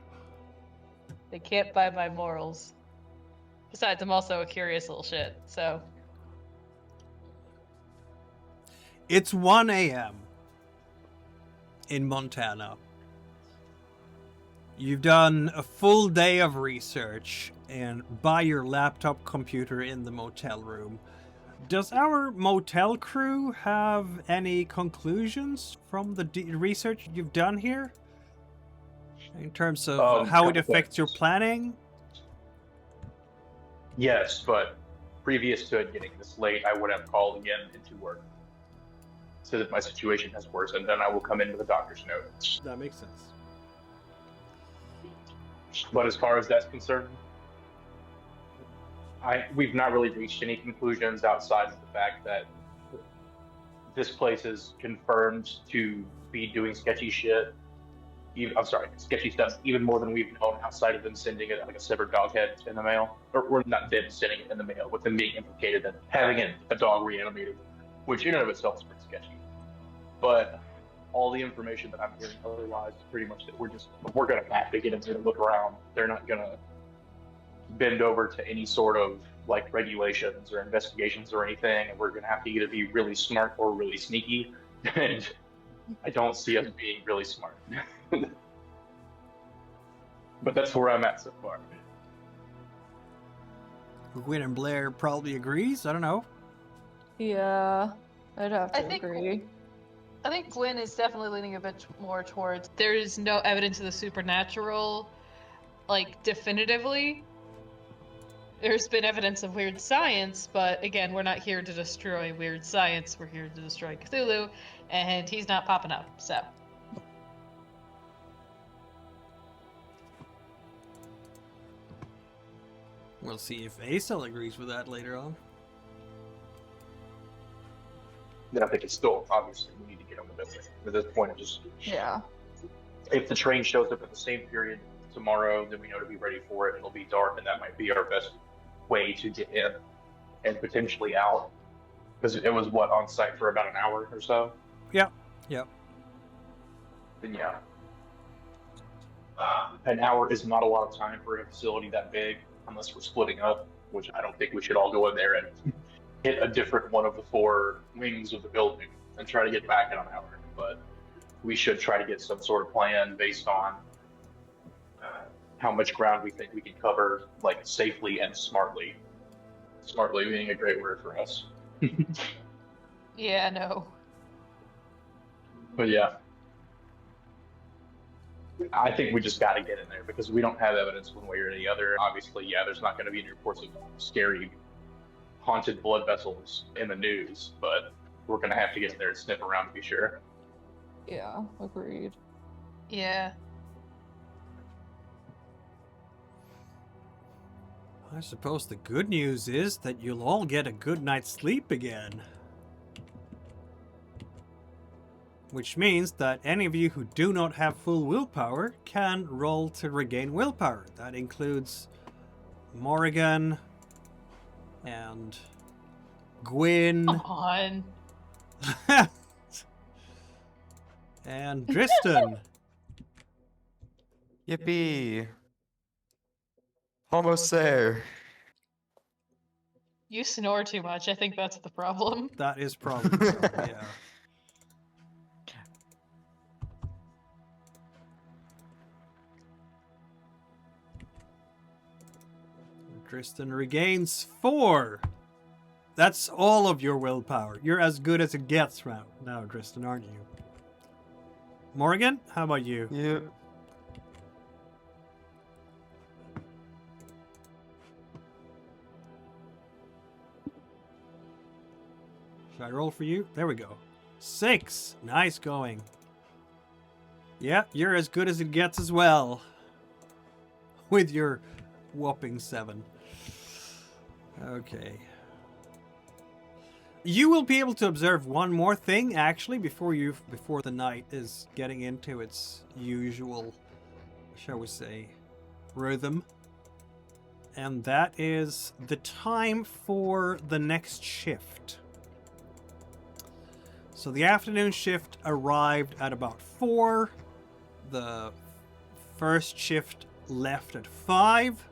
They can't buy my morals. Besides, I'm also a curious little shit, so. It's 1 a.m. in Montana. You've done a full day of research and by your laptop computer in the motel room. Does our motel crew have any conclusions from the research you've done here? In terms of how it couple affects your things. planning? Yes, but previous to it getting this late, I would have called again into work so that my situation has worsened, and I will come into the doctor's note. That makes sense. But as far as that's concerned, we've not really reached any conclusions outside of the fact that this place is confirmed to be doing sketchy shit. Sketchy stuff even more than we've known outside of them sending it like a severed dog head in the mail. Or not them sending it in the mail, with them being implicated in having a dog reanimated, which in and of itself is pretty sketchy. But all the information that I'm hearing otherwise is pretty much that we're gonna have to get in there and look around. They're not gonna bend over to any sort of like regulations or investigations or anything, and we're gonna have to either be really smart or really sneaky. And I don't see us being really smart. But that's where I'm at so far. Gwyn and Blair probably agrees. I don't know. Yeah, I'd have to I think- agree. I think Gwyn is definitely leaning a bit more towards there's no evidence of the supernatural, like, definitively. There's been evidence of weird science, but again, we're not here to destroy weird science. We're here to destroy Cthulhu, and he's not popping up, so. We'll see if Acel agrees with that later on. Then I think it's still obviously we need to get on the building. At this point, it just Yeah. if the train shows up at the same period tomorrow, then we know to be ready for it. It'll be dark, and that might be our best way to get in and potentially out. Because it was on site for about an hour or so. Yep. Then yeah, an hour is not a lot of time for a facility that big, unless we're splitting up. Which I don't think we should all go in there and hit a different one of the 4 wings of the building and try to get back in an hour. But we should try to get some sort of plan based on how much ground we think we can cover, like, safely and smartly. Smartly being a great word for us. Yeah, no. But yeah. I think we just got to get in there because we don't have evidence one way or the other. Obviously, yeah, there's not going to be any reports of scary haunted blood vessels in the news, but we're going to have to get in there and sniff around to be sure. Yeah, agreed. Yeah. I suppose the good news is that you'll all get a good night's sleep again. Which means that any of you who do not have full willpower can roll to regain willpower. That includes Morrigan and Gwyn Come on. and Dristan. Yippee! Almost there. You snore too much. I think that's the problem. That is probably so, yeah. Tristan regains 4. That's all of your willpower. You're as good as it gets right now, Tristan, aren't you? Morgan, how about you? Yep. Should I roll for you? There we go. 6. Nice going. Yeah, you're as good as it gets as well. With your whopping 7. Okay. You will be able to observe one more thing actually before the night is getting into its usual, shall we say, rhythm. And that is the time for the next shift. So the afternoon shift arrived at about 4. The first shift left at 5.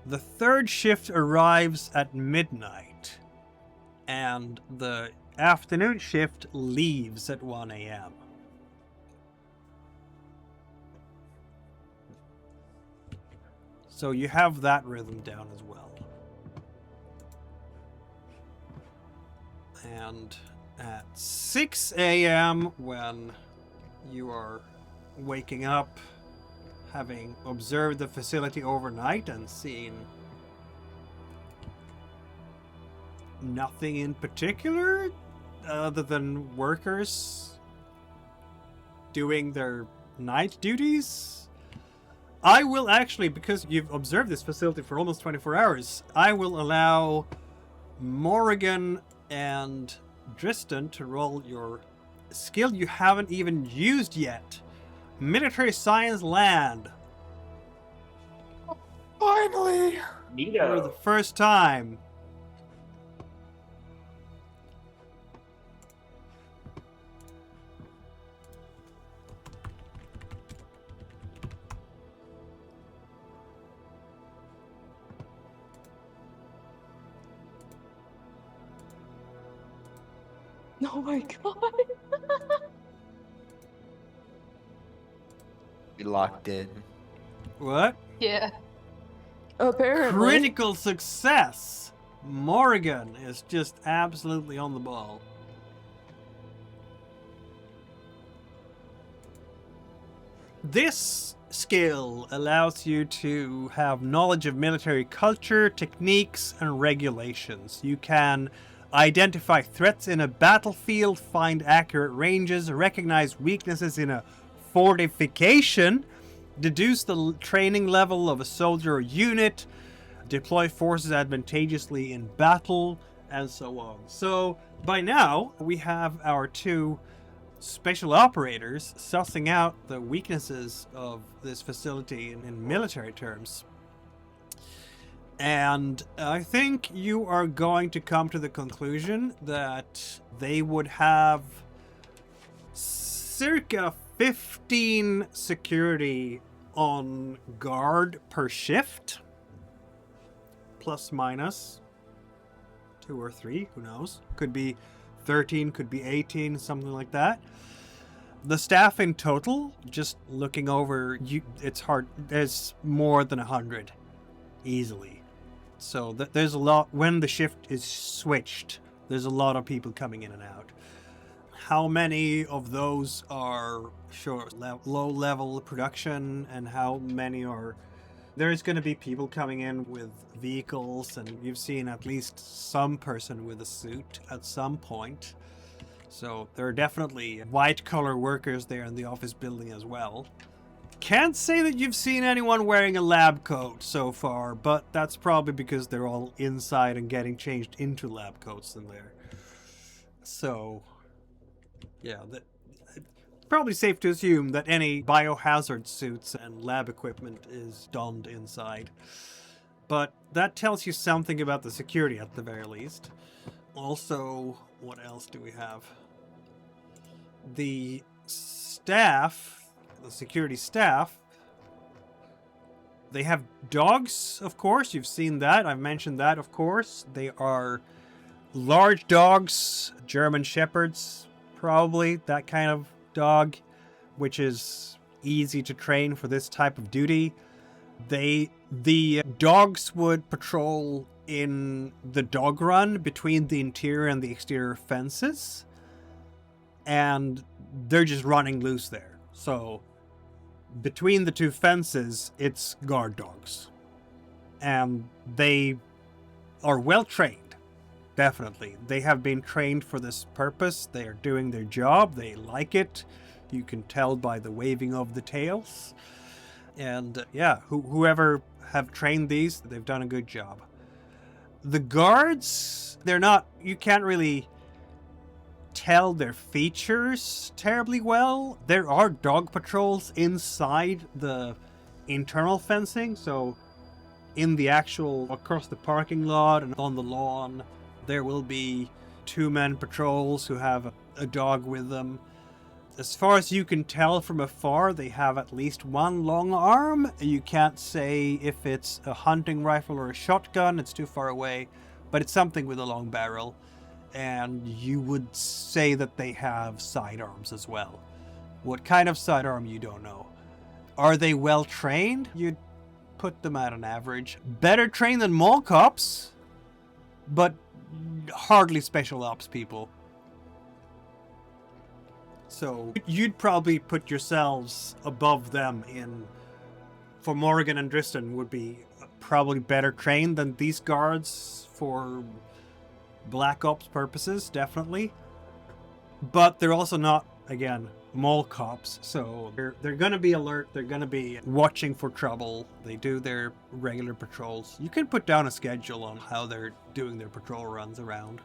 The third shift arrives at midnight. And the afternoon shift leaves at 1 a.m. So you have that rhythm down as well. And at 6 a.m. when you are waking up, having observed the facility overnight and seen nothing in particular other than workers doing their night duties, I will actually, because you've observed this facility for almost 24 hours, I will allow Morrigan and Dristan to roll your skill you haven't even used yet. Military Science Land. Finally! For the first time. Oh my god. We locked in. What? Yeah. Apparently. Critical success. Morrigan is just absolutely on the ball. This skill allows you to have knowledge of military culture, techniques, and regulations. You can identify threats in a battlefield, find accurate ranges, recognize weaknesses in a fortification, deduce the training level of a soldier or unit, deploy forces advantageously in battle, and so on. So by now, we have our 2 special operators sussing out the weaknesses of this facility in military terms. And I think you are going to come to the conclusion that they would have circa 15 security on guard per shift. Plus minus 2 or 3, who knows? Could be 13, could be 18, something like that. The staff in total, just looking over, it's hard. There's more than 100, easily. So there's a lot. When the shift is switched, there's a lot of people coming in and out. How many of those are low-level production, and how many are... There's going to be people coming in with vehicles, and you've seen at least some person with a suit at some point. So there are definitely white-collar workers there in the office building as well. Can't say that you've seen anyone wearing a lab coat so far, but that's probably because they're all inside and getting changed into lab coats in there. So, yeah, probably safe to assume that any biohazard suits and lab equipment is donned inside. But that tells you something about the security at the very least. Also, what else do we have? The staff, the security staff, they have dogs, of course. You've seen that. I've mentioned that, of course. They are large dogs, German Shepherds, probably, that kind of dog, which is easy to train for this type of duty. The dogs would patrol in the dog run between the interior and the exterior fences, and they're just running loose there. So between the two fences, it's guard dogs, and they are well trained. Definitely. They have been trained for this purpose. They are doing their job. They like it. You can tell by the waving of the tails. And yeah, whoever have trained these, they've done a good job. The guards, they're not... You can't really tell their features terribly well. There are dog patrols inside the internal fencing, so in the actual... across the parking lot and on the lawn, there will be 2-man patrols who have a dog with them. As far as you can tell from afar, they have at least one long arm. You can't say if it's a hunting rifle or a shotgun, it's too far away, but it's something with a long barrel. And you would say that they have sidearms as well. What kind of sidearm, you don't know. Are they well trained? You'd put them at an average. Better trained than mall cops, but hardly special ops people. So you'd probably put yourselves above them in... For Morgan and Dristan would be probably better trained than these guards for Black Ops purposes, definitely. But they're also not, again, mall cops, so they're gonna be alert, they're gonna be watching for trouble. They do their regular patrols. You can put down a schedule on how they're doing their patrol runs around,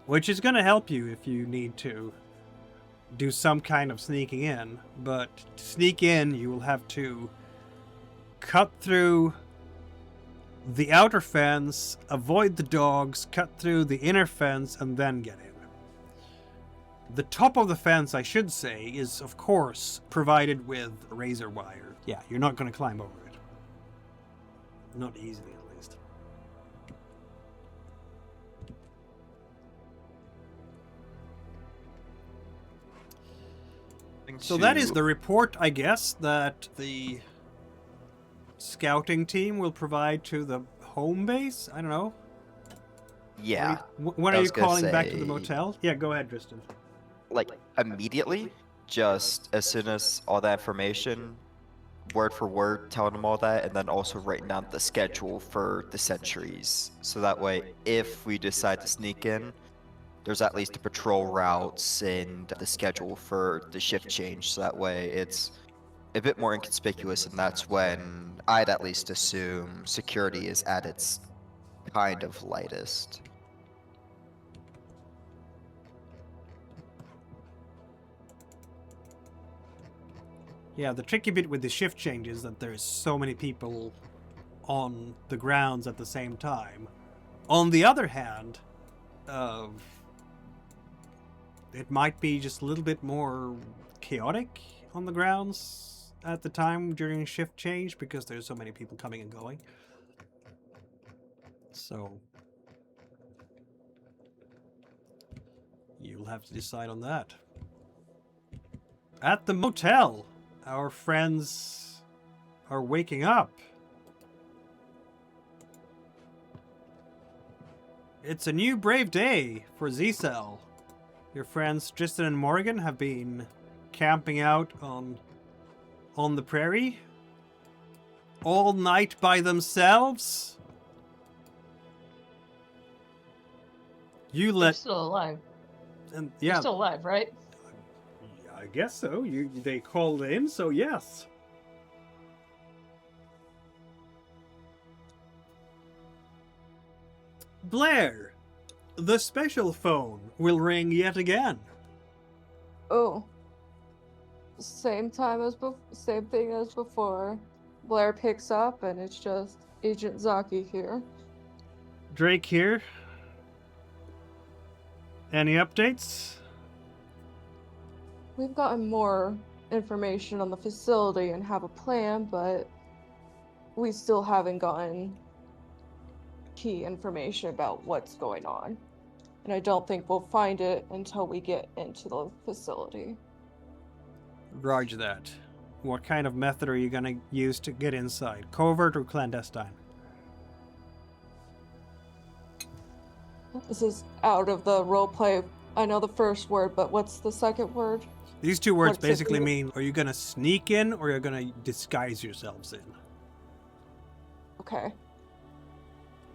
which is gonna help you if you need to do some kind of sneaking in. But to sneak in, you will have to cut through the outer fence, avoid the dogs, cut through the inner fence, and then get in. The top of the fence, I should say, is of course provided with razor wire. Yeah, you're not going to climb over it. Not easily, at least. So that is the report, I guess, that the scouting team will provide to the home base? I don't know. Yeah. When are you calling back to the motel? Yeah, go ahead, Tristan. Like, immediately, just as soon as all that information, word for word, telling them all that, and then also writing down the schedule for the sentries. So that way, if we decide to sneak in, there's at least the patrol routes and the schedule for the shift change. So that way, it's a bit more inconspicuous, and that's when I'd at least assume security is at its kind of lightest. Yeah, the tricky bit with the shift change is that there's so many people on the grounds at the same time. On the other hand, it might be just a little bit more chaotic on the grounds at the time during shift change because there's so many people coming and going. So you'll have to decide on that. At the motel, our friends are waking up. It's a new brave day for Z-Cell. Your friends Tristan and Morgan have been camping out on the prairie all night by themselves. You They're let still alive. and They're yeah, still alive, right? I guess so. They called in, so yes. Blair, the special phone will ring yet again. Oh. Same time as same thing as before. Blair picks up and it's just Agent Zaki here. Drake here. Any updates? We've gotten more information on the facility and have a plan, but we still haven't gotten key information about what's going on. And I don't think we'll find it until we get into the facility. Roger that. What kind of method are you gonna use to get inside? Covert or clandestine? This is out of the roleplay. I know the first word, but what's the second word? These two words What's it basically mean? mean, are you gonna sneak in or are you gonna disguise yourselves in? Okay.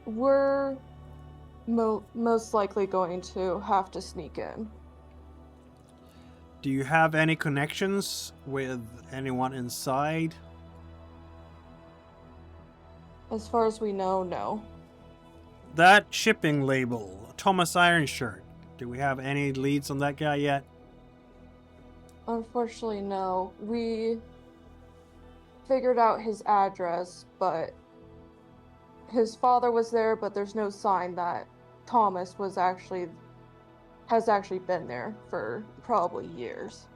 We're most likely going to have to sneak in. Do you have any connections with anyone inside? As far as we know, no. That shipping label, Thomas Ironshirt. Do we have any leads on that guy yet? Unfortunately, no. We figured out his address, but his father was there, but there's no sign that Thomas has actually been there for probably years.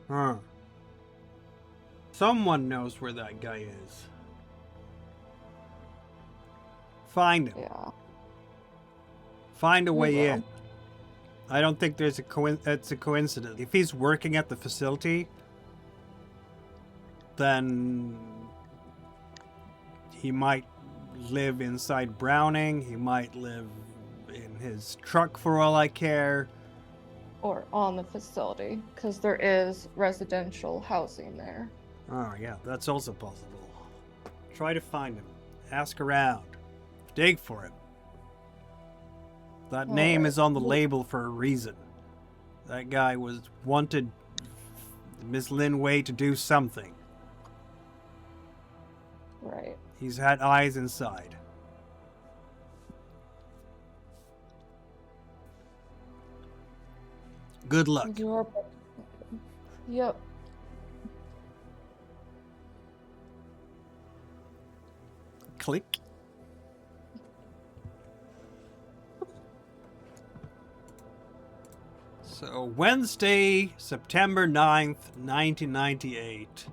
Huh. Someone knows where that guy is. Find him. Yeah. Find a We way will. in. I don't think there's it's a coincidence. If he's working at the facility, then he might live inside Browning. He might live in his truck for all I care. Or on the facility, because there is residential housing there. Oh, yeah, that's also possible. Try to find him. Ask around. Dig for him. That name is on the label for a reason. That guy wanted Miss Lin Wei to do something. Right. He's had eyes inside. Good luck. Yep. Click. So, Wednesday, September 9th, 1998.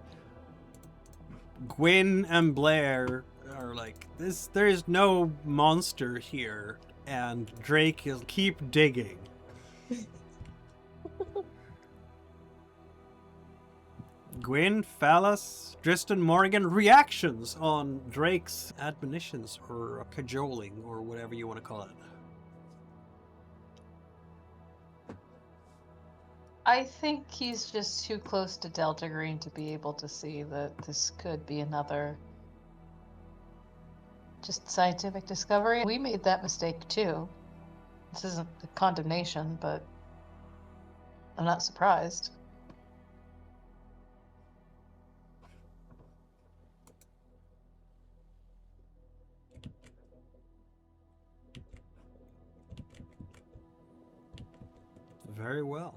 Gwyn and Blair are like, there's no monster here. And Drake is keep digging. Gwyn, Phallus, Tristan, Morgan, reactions on Drake's admonitions or cajoling or whatever you want to call it. I think he's just too close to Delta Green to be able to see that this could be another just scientific discovery. We made that mistake too. This isn't a condemnation, but I'm not surprised. Very well.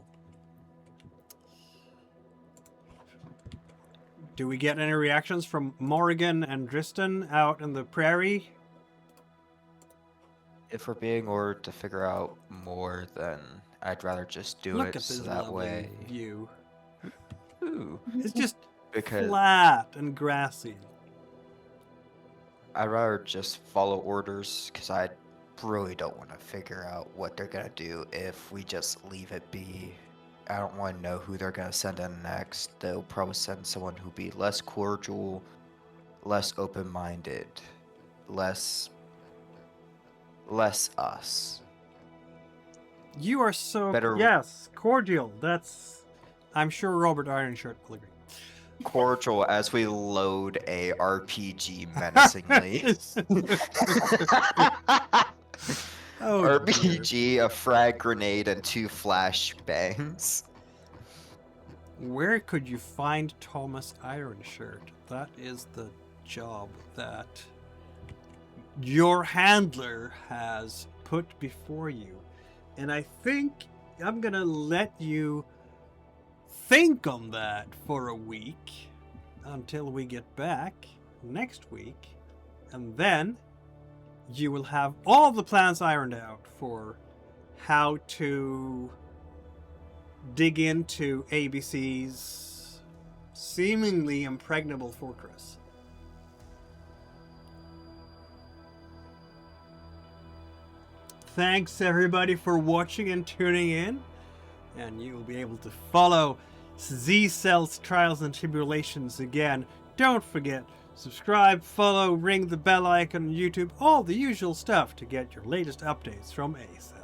Do we get any reactions from Morgan and Tristan out in the prairie? If we're being ordered to figure out more, then I'd rather just do Look it at so this that lovely way. view. Ooh, It's just because flat and grassy. I'd rather just follow orders because I really don't want to figure out what they're gonna do if we just leave it be. I don't want to know who they're going to send in next. They'll probably send someone who'll be less cordial, less open-minded, less us. You are so Better- yes, cordial. That's I'm sure Robert Ironshirt will agree. Cordial as we load a RPG menacingly. Oh, dear. RPG, a frag grenade, and 2 flashbangs. Where could you find Thomas Ironshirt? That is the job that your handler has put before you. And I think I'm gonna let you think on that for a week until we get back next week. And then you will have all the plans ironed out for how to dig into ABC's seemingly impregnable fortress. Thanks everybody for watching and tuning in, and you will be able to follow Z-Cell's Trials and Tribulations again. Don't forget, subscribe, follow, ring the bell icon on YouTube, all the usual stuff to get your latest updates from ACEL.